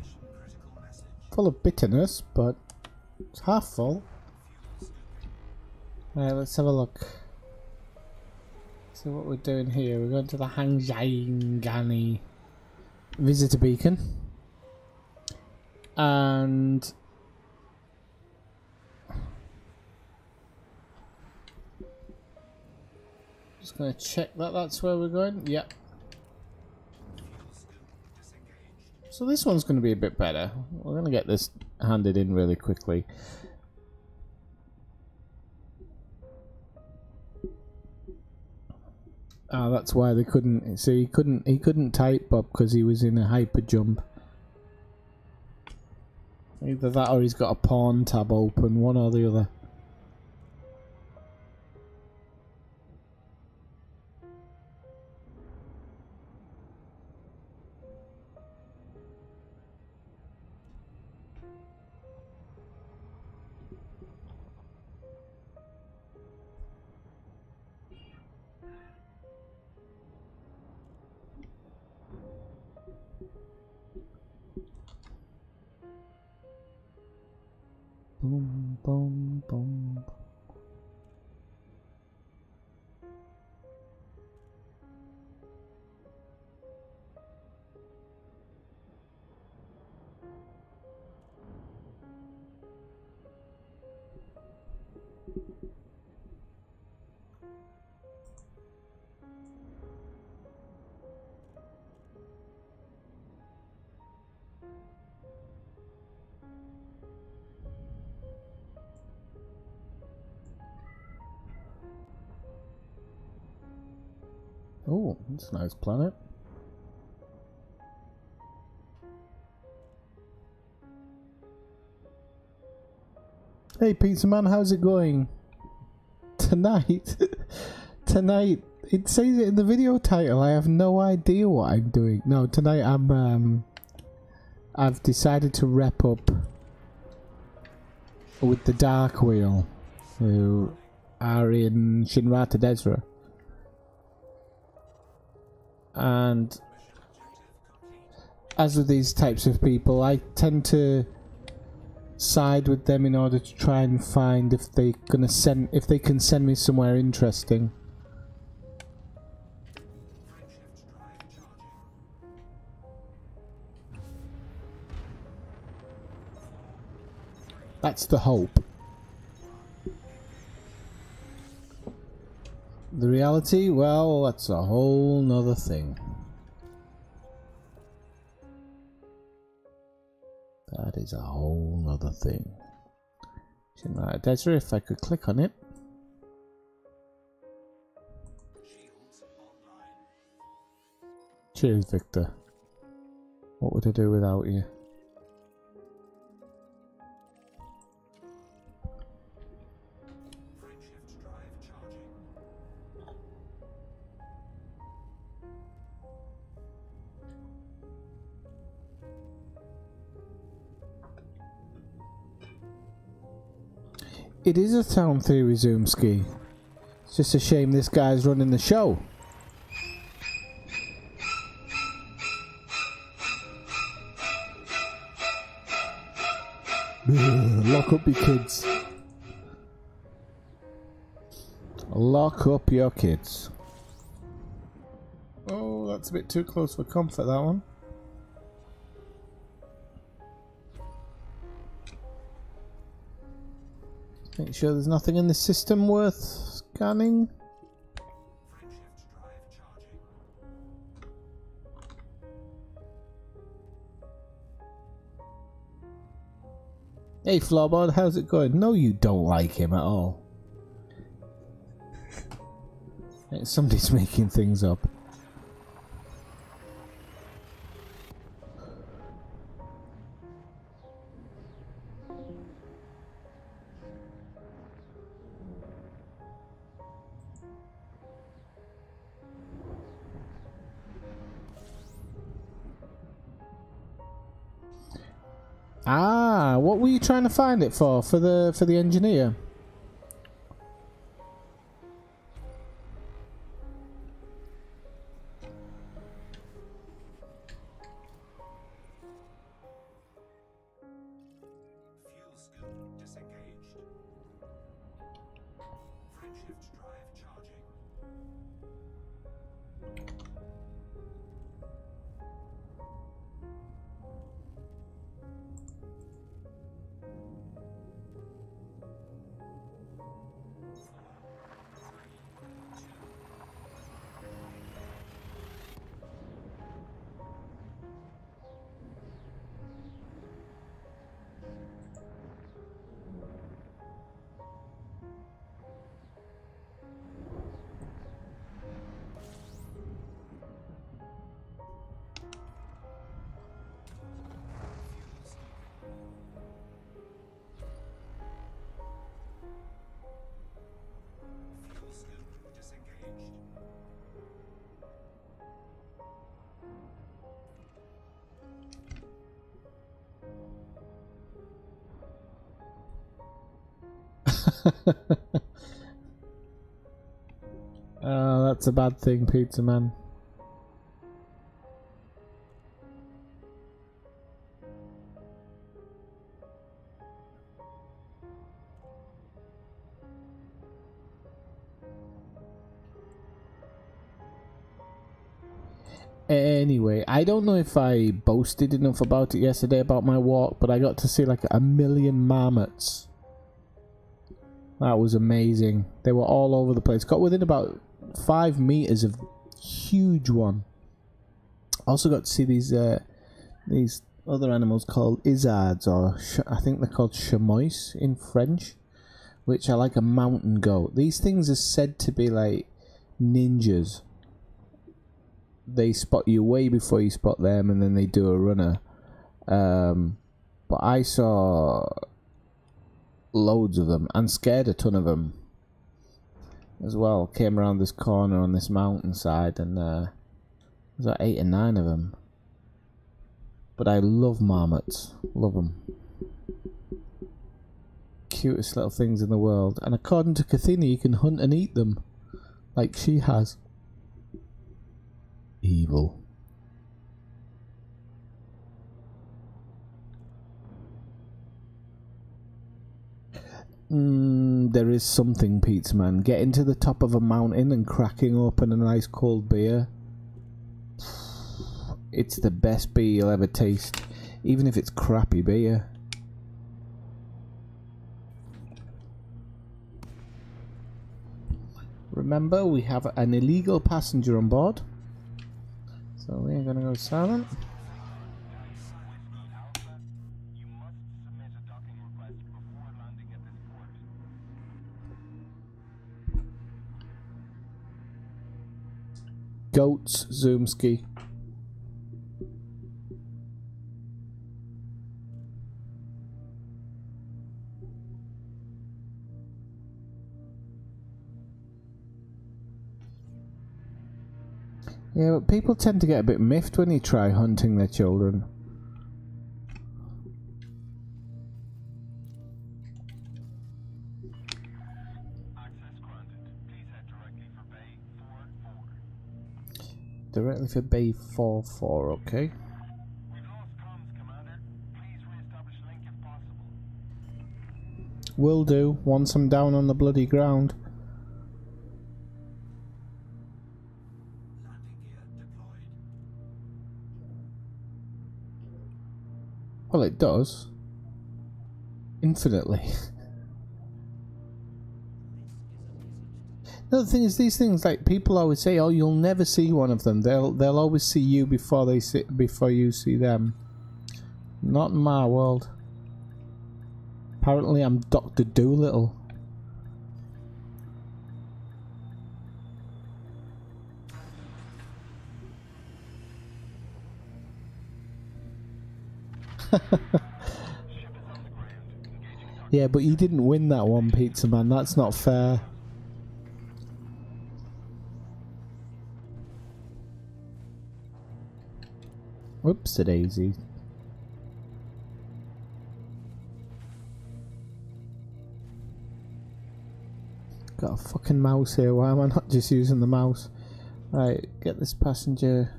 Full of bitterness, but it's half full. Right, let's have a look. See what we're doing here. We're going to the Hangzhangani visitor beacon. And just going to check that that's where we're going. Yep. So this one's going to be a bit better. We're going to get this handed in really quickly. Ah, that's why they couldn't. See, he couldn't type up because he was in a hyper jump. Either that or he's got a pawn tab open, one or the other. Boom, boom, boom. Oh, that's a nice planet. Hey Pizza Man, how's it going? Tonight? Tonight, it says it in the video title, I have no idea what I'm doing. No, tonight I've decided to rep up with the Dark Wheel, who are in Shinrata Desra. And as with these types of people, I tend to side with them in order to try and find if they can send me somewhere interesting. That's the hope. The reality, well, that's a whole nother thing. That is a whole nother thing. Desiree, if I could click on it. Cheers, Victor. What would I do without you? It is a Town Theory Zoomski. It's just a shame this guy's running the show. Lock up your kids. Lock up your kids. Oh, that's a bit too close for comfort, that one. Make sure there's nothing in the system worth scanning. Hey Flawbard, how's it going? No, you don't like him at all. Somebody's making things up. Ah, what were you trying to find it for? For the engineer? That's a bad thing, Pizza Man. Anyway, I don't know if I boasted enough about it yesterday about my walk, but I got to see like 1,000,000 marmots. That was amazing. They were all over the place. Got within about 5 meters of huge one. Also got to see these other animals called izards, or I think they're called chamois in French, which are like a mountain goat. These things are said to be like ninjas. They spot you way before you spot them, and then they do a runner. But I saw loads of them and scared a ton of them as well. Came around this corner on this mountainside, and there's like 8 or 9 of them. But I love marmots, love them. Cutest little things in the world. And according to Kathina, you can hunt and eat them, like she has. Evil. There is something, Pizza Man. Getting to the top of a mountain and cracking open a nice cold beer. It's the best beer you'll ever taste, even if it's crappy beer. Remember, we have an illegal passenger on board, so we are going to go silent. You must submit a docking request before landing at this port. Goats, Zoomski. Yeah, but people tend to get a bit miffed when you try hunting their children. Access granted. Please head directly for Bay 44. Directly for Bay 44, okay. We've lost comms, Commander. Please re-establish link if possible. Will do, once I'm down on the bloody ground. Well, it does. Infinitely. No, the thing is, these things, like, people always say, oh, you'll never see one of them. They'll always see you before you see them. Not in my world. Apparently I'm Dr. Doolittle. Yeah, but you didn't win that one, Pizza Man. That's not fair. Whoops-a-daisy. Got a fucking mouse here. Why am I not just using the mouse? Right, get this passenger.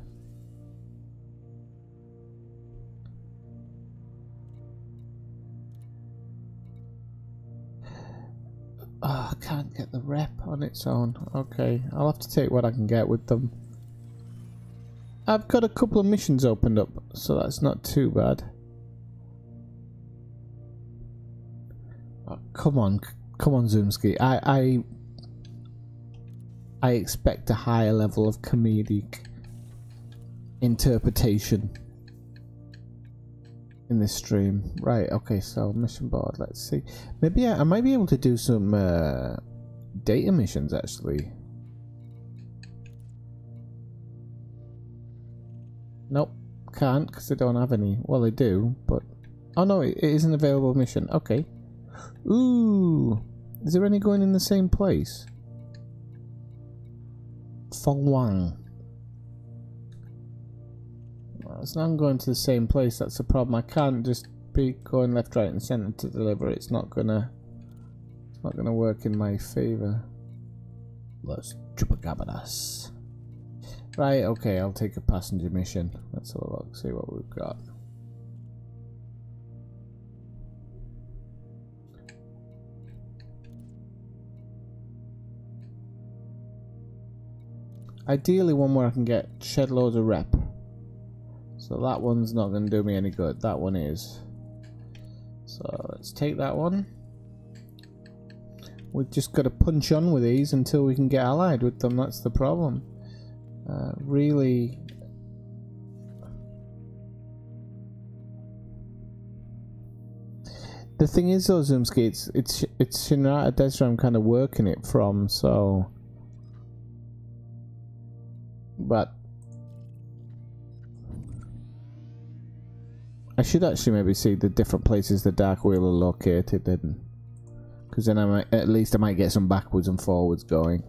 I can't get the rep on its own. Okay, I'll have to take what I can get with them. I've got a couple of missions opened up, so that's not too bad. Oh, come on, Zoomski. I expect a higher level of comedic interpretation in this stream. Right, okay, so mission board, let's see. Maybe I might be able to do some data missions actually. Nope, can't because I don't have any. Well, I do, but oh no, it is an available mission. Okay. Ooh, is there any going in the same place? Fongwang. Well, it's not going to the same place. That's the problem. I can't just be going left, right, and centre to deliver. It's not gonna work in my favour. Los chupacabras. Right. Okay. I'll take a passenger mission. Let's have a look. See what we've got. Ideally one where I can get shed loads of rep. So that one's not going to do me any good. That one is. So let's take that one. We've just got to punch on with these until we can get allied with them. That's the problem. Really. The thing is though, Zoomski, it's Shinrata Desra I'm kind of working it from, so. But I should actually maybe see the different places the Dark Wheel are located in, because then at least I might get some backwards and forwards going.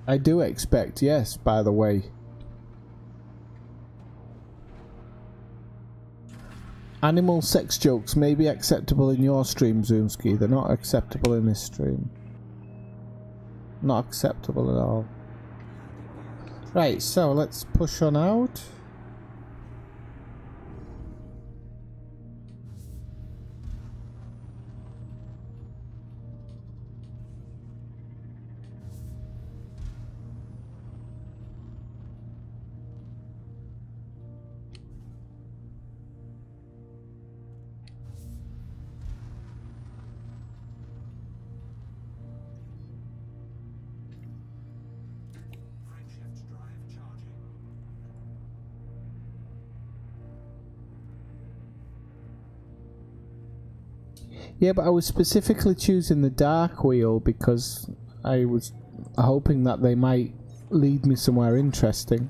I do expect, yes, by the way. Animal sex jokes may be acceptable in your stream, Zoomski. They're not acceptable in this stream. Not acceptable at all. Right, so let's push on out. Yeah, but I was specifically choosing the Dark Wheel because I was hoping that they might lead me somewhere interesting.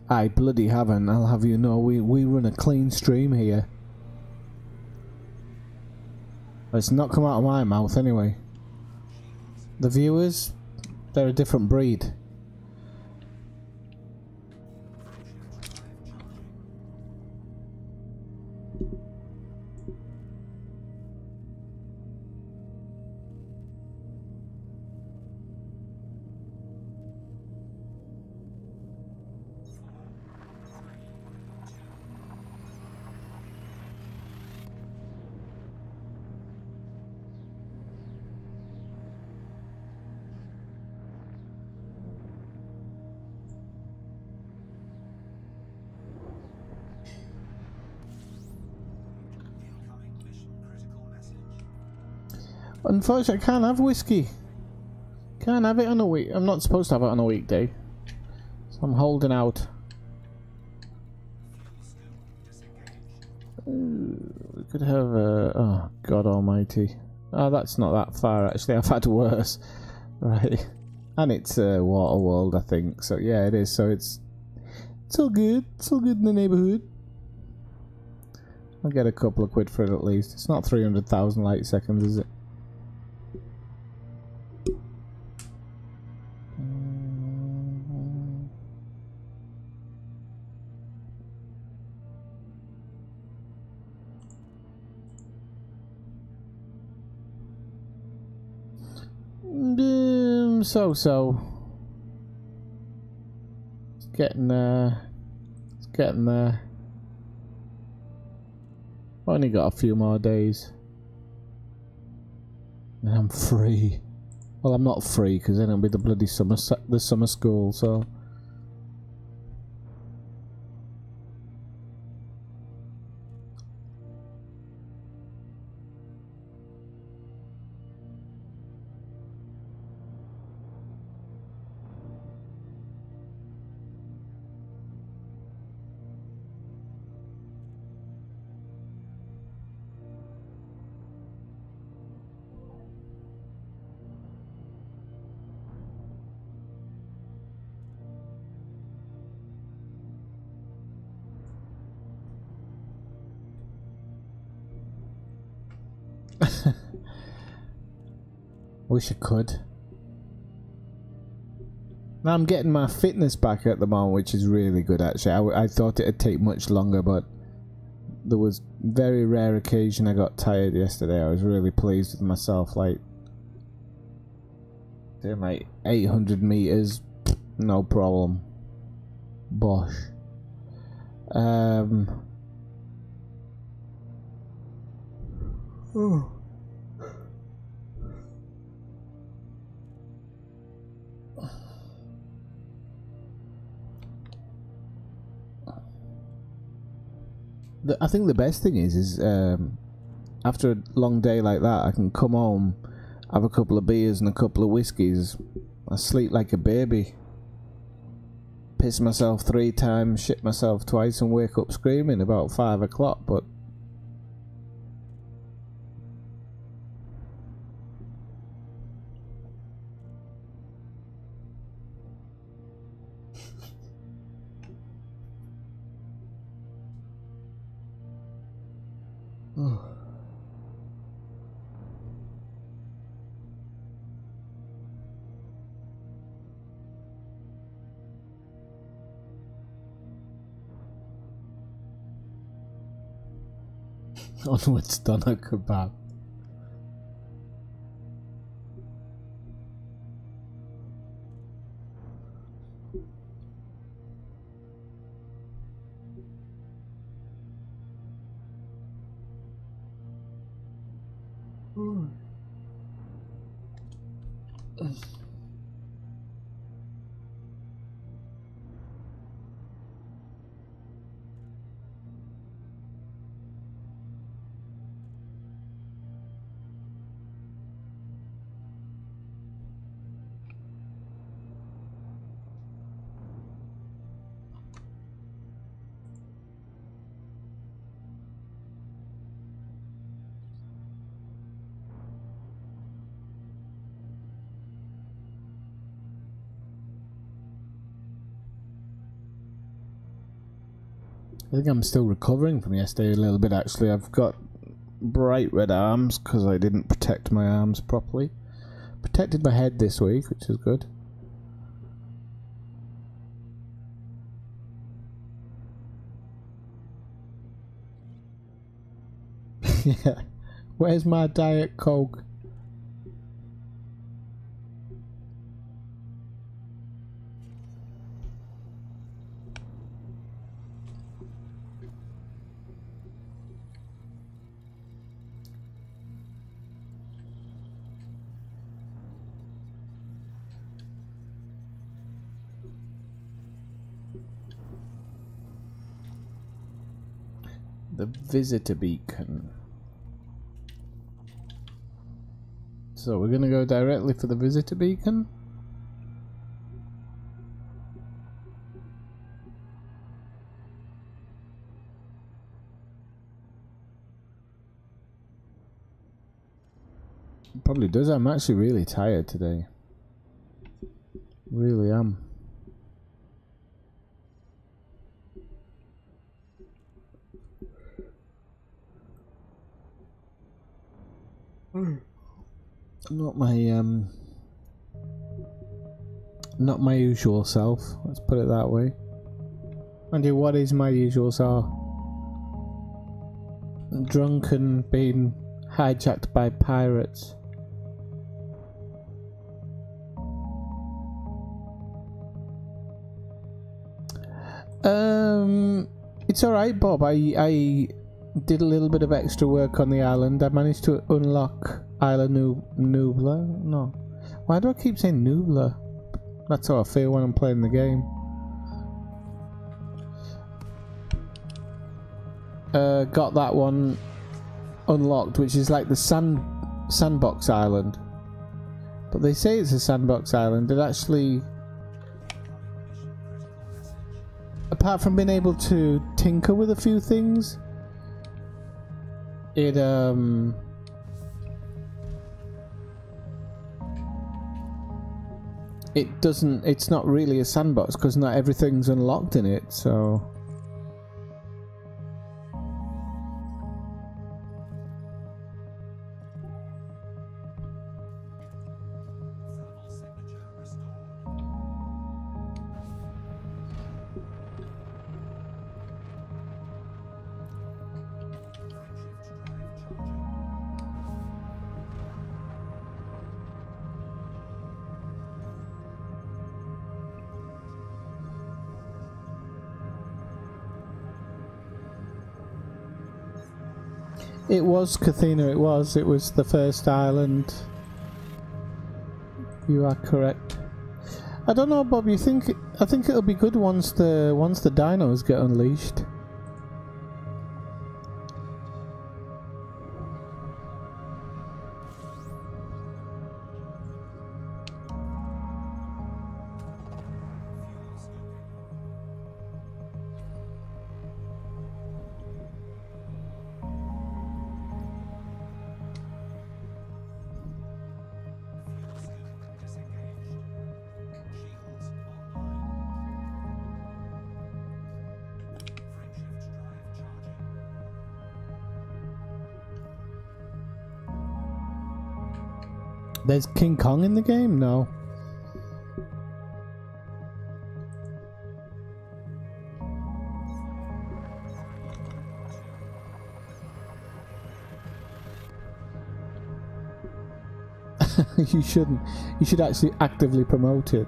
I bloody haven't, I'll have you know, we run a clean stream here. It's not come out of my mouth anyway. The viewers, they're a different breed. Unfortunately, I can't have whiskey. Can't have it on a week. I'm not supposed to have it on a weekday, so I'm holding out. We could have oh God Almighty! Oh, that's not that far actually. I've had worse, right? And it's Waterworld, I think. So yeah, it is. So it's all good. It's all good in the neighbourhood. I'll get a couple of quid for it at least. It's not 300,000 light seconds, is it? So. It's getting there. It's getting there. Only got a few more days. And I'm free. Well, I'm not free because then it'll be the bloody summer school, so. Wish I could. Now I'm getting my fitness back at the moment, which is really good actually. I thought it'd take much longer, but there was very rare occasion I got tired yesterday. I was really pleased with myself, like doing like 800 meters, no problem. Bosh. I think the best thing is after a long day like that, I can come home, have a couple of beers and a couple of whiskeys. I sleep like a baby. Piss myself 3 times, shit myself twice, and wake up screaming about 5 o'clock. But onwards, doner kebab. I think I'm still recovering from yesterday a little bit actually. I've got bright red arms because I didn't protect my arms properly. Protected my head this week, which is good. Yeah. Where's my Diet Coke? The visitor beacon. So we're gonna go directly for the visitor beacon. It probably does. I'm actually really tired today. Really am. Not my usual self. Let's put it that way. Andy, what is my usual self? Drunk and being hijacked by pirates. It's alright, Bob. I did a little bit of extra work on the island. I managed to unlock Isla Nublar. No. Why do I keep saying Nublar? That's how I feel when I'm playing the game. Got that one unlocked, which is like the sandbox island. But they say it's a sandbox island. It actually, apart from being able to tinker with a few things, it doesn't, it's not really a sandbox because not everything's unlocked in it, so it was Cathena, it was the first island. You are correct. I don't know, Bob, I think it'll be good once the dinos get unleashed. There's King Kong in the game? No. You shouldn't. You should actually actively promote it.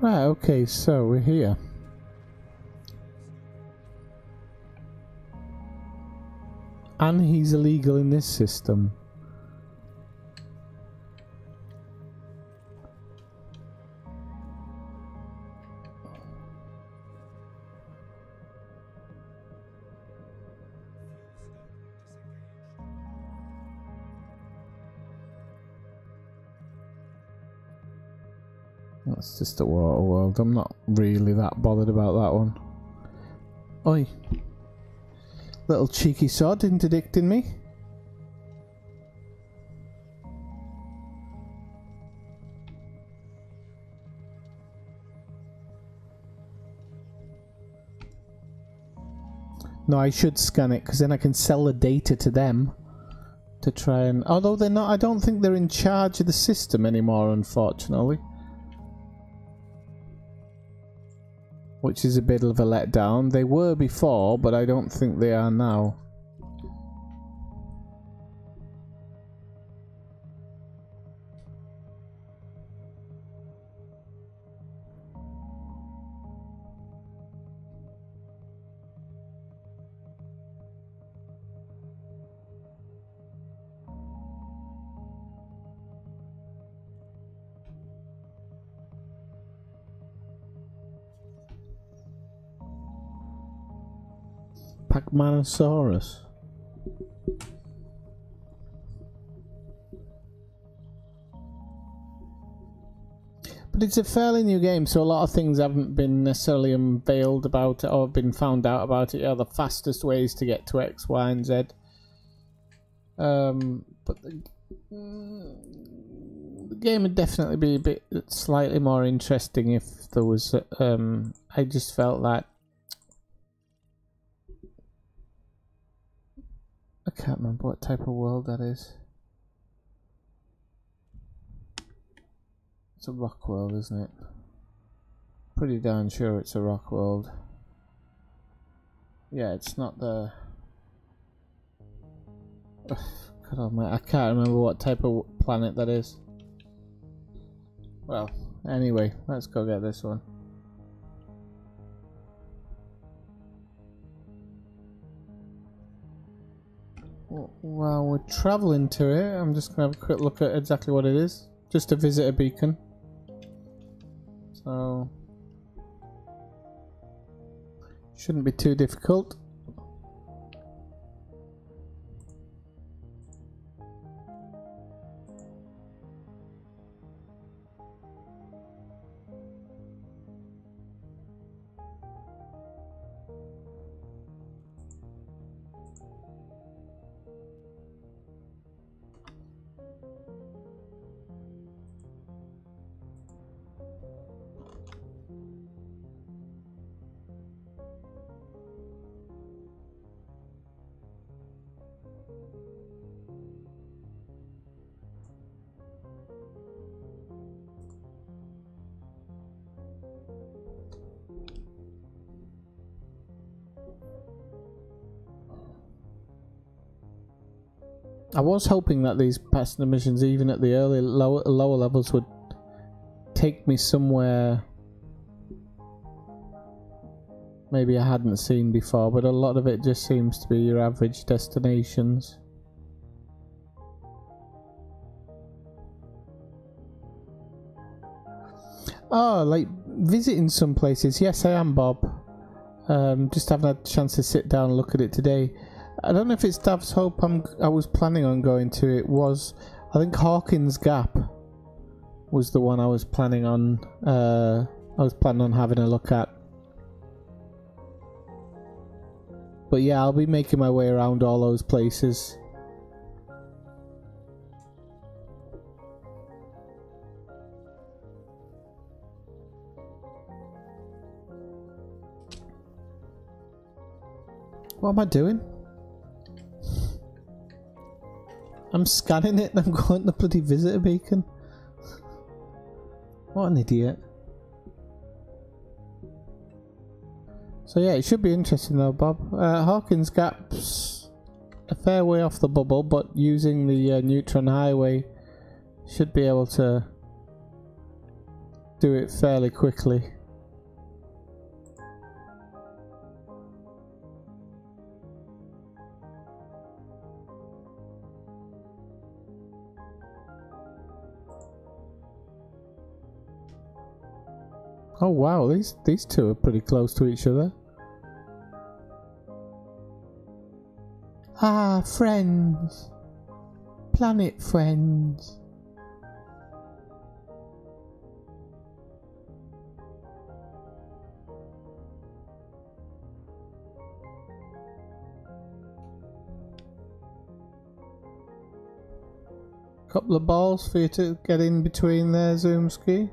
Right, okay, so we're here. And he's illegal in this system. That's just a water world. I'm not really that bothered about that one. Oi. Little cheeky sod interdicting me. No, I should scan it because then I can sell the data to them to try and... Although they're not... I don't think they're in charge of the system anymore, unfortunately. Which is a bit of a letdown. They were before, but I don't think they are now. Pac-Manosaurus. But it's a fairly new game, so a lot of things haven't been necessarily unveiled about it or been found out about it. The fastest ways to get to X, Y, and Z. But the game would definitely be a bit slightly more interesting if there was. I just felt that I can't remember what type of world that is. It's a rock world, isn't it? Pretty darn sure it's a rock world. Yeah, it's not the... God almighty, I can't remember what type of planet that is. Well, anyway, let's go get this one. While we're travelling to it, I'm just going to have a quick look at exactly what it is. Just a visitor beacon. So shouldn't be too difficult. I was hoping that these passenger missions, even at the early lower levels, would take me somewhere maybe I hadn't seen before, but a lot of it just seems to be your average destinations. Oh, like visiting some places. Yes, I am, Bob. Just haven't had a chance to sit down and look at it today. I don't know if it's Dav's Hope I was planning on going to. It was, I think, Hawkins Gap was the one I was planning on. Having a look at. But yeah, I'll be making my way around all those places. What am I doing? I'm scanning it and I'm going to the bloody visitor beacon. What an idiot. So yeah, it should be interesting though, Bob. Hawkins Gap's a fair way off the bubble, but using the Neutron Highway should be able to do it fairly quickly. Oh wow, these two are pretty close to each other. Ah, friends. Planet friends. Couple of balls for you to get in between there, Zoomski.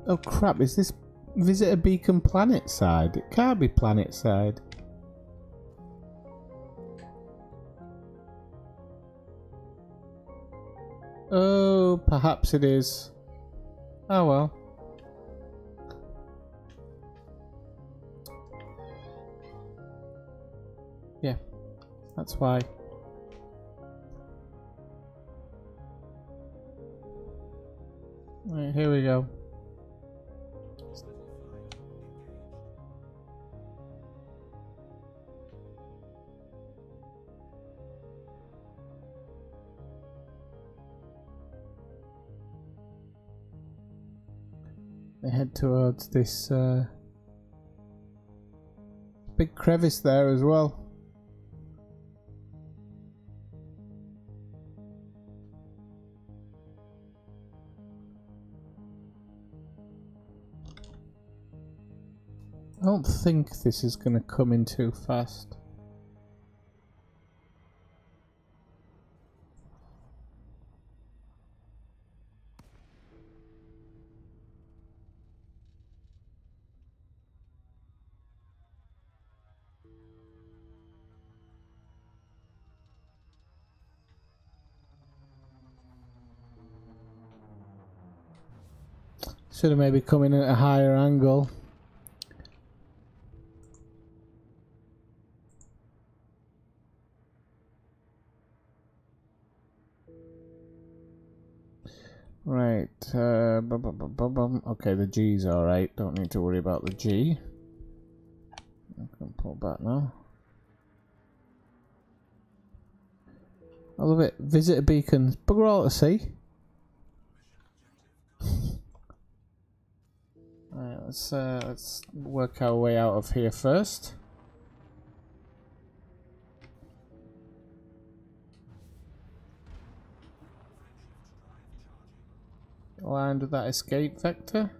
Oh crap, is this visitor beacon planet side? It can't be planet side. Oh, perhaps it is. Oh well. Yeah, that's why. Right, here we go. They head towards this big crevice there as well. I don't think this is going to come in too fast. Should have maybe come in at a higher angle. Right, okay, the G's alright, don't need to worry about the G. I can pull back now. I love it. Visitor beacons, bugger all to see. Right, let's work our way out of here first. Aligned with that escape vector.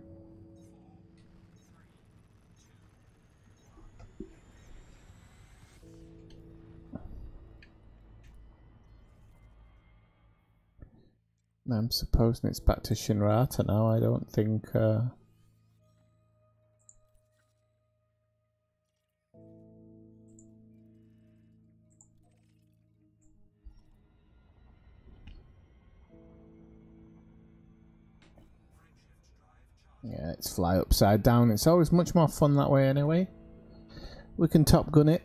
I'm supposing it's back to Shinrata now. I don't think. Yeah, let's fly upside down. It's always much more fun that way anyway. We can Top Gun it.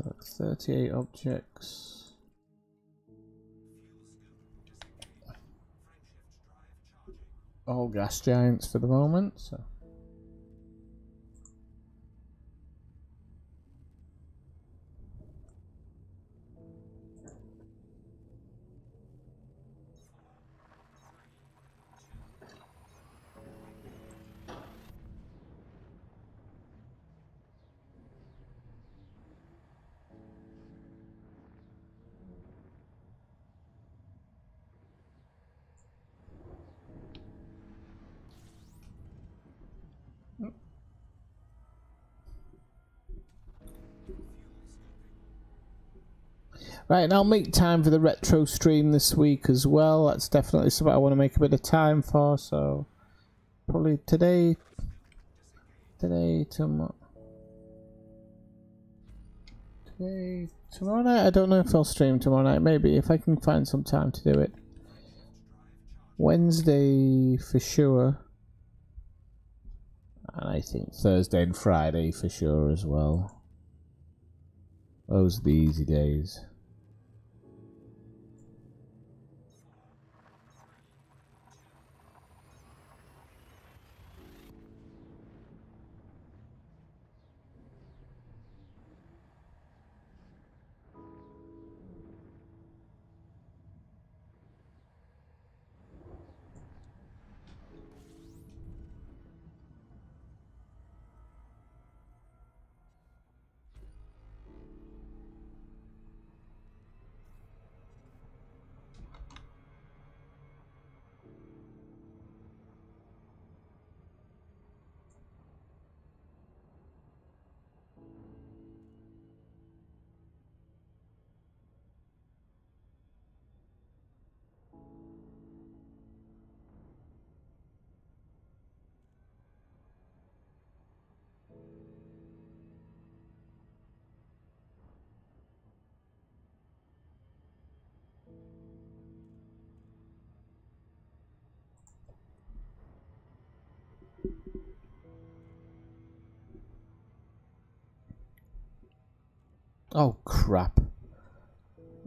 That's 38 objects. All gas giants for the moment. So. Right, and I'll make time for the retro stream this week as well. That's definitely something I want to make a bit of time for, so probably today, tomorrow night. I don't know if I'll stream tomorrow night, maybe, if I can find some time to do it. Wednesday for sure. And I think Thursday and Friday for sure as well. Those are the easy days. Oh crap.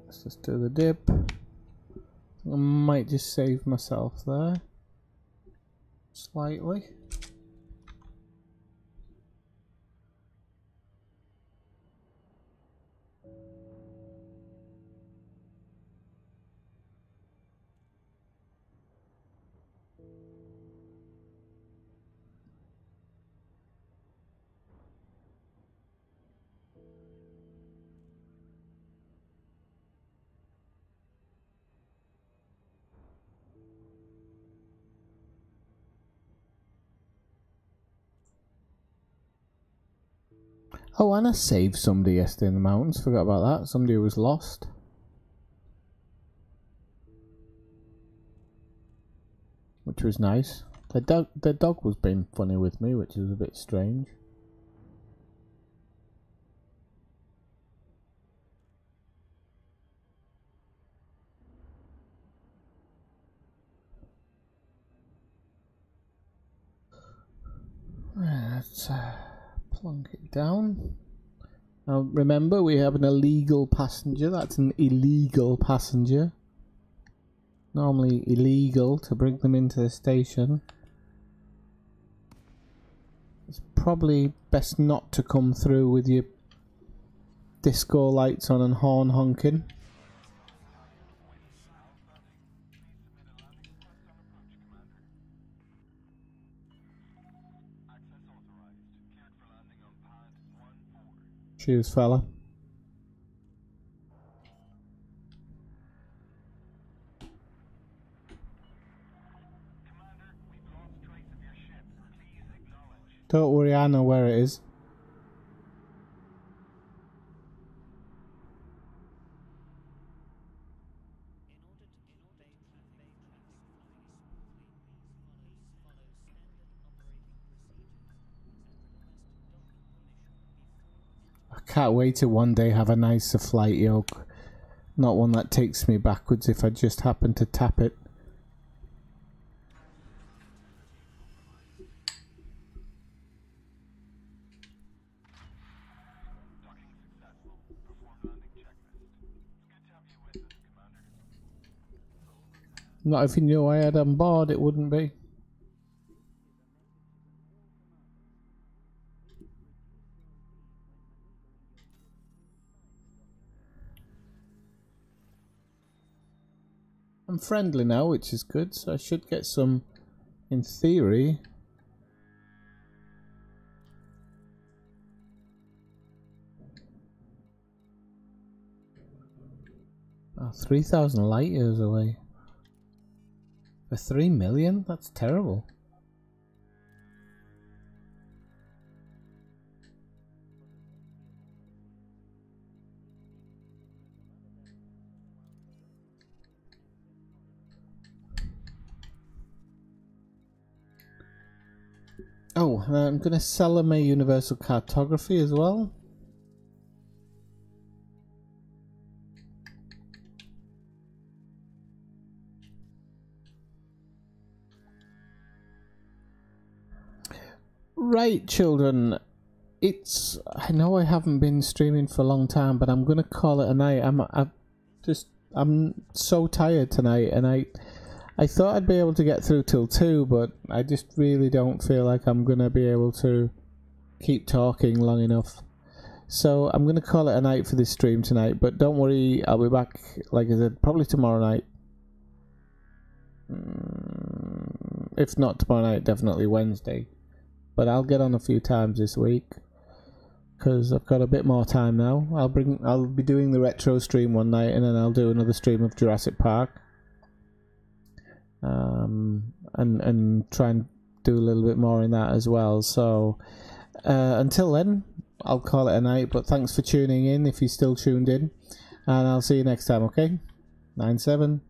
Let's just do the dip. I might just save myself there. Slightly. Oh, and I saved somebody yesterday in the mountains. Forgot about that. Somebody who was lost. Which was nice. The dog was being funny with me, which was a bit strange. Let's plunk it down. Now remember, we have an illegal passenger. That's an illegal passenger. Normally illegal to bring them into the station. It's probably best not to come through with your disco lights on and horn honking. Cheers, fella. Don't worry, I know where it is. I can't wait to one day have a nicer flight yoke. Not one that takes me backwards if I just happen to tap it. Not if you knew I had on board, it wouldn't be. I'm friendly now, which is good, so I should get some, in theory. Oh, 3,000 light years away. For 3 million? That's terrible. Oh, I'm going to sell them a universal cartography as well. Right, children. I know I haven't been streaming for a long time, but I'm going to call it a night. I'm so tired tonight, and I thought I'd be able to get through till 2, but I just really don't feel like I'm going to be able to keep talking long enough. So I'm going to call it a night for this stream tonight, but don't worry, I'll be back, like I said, probably tomorrow night. If not tomorrow night, definitely Wednesday. But I'll get on a few times this week, because I've got a bit more time now. I'll be doing the retro stream one night, and then I'll do another stream of Jurassic Park. And try and do a little bit more in that as well. So until then, I'll call it a night, but thanks for tuning in if you're still tuned in, and I'll see you next time, okay? 9-7.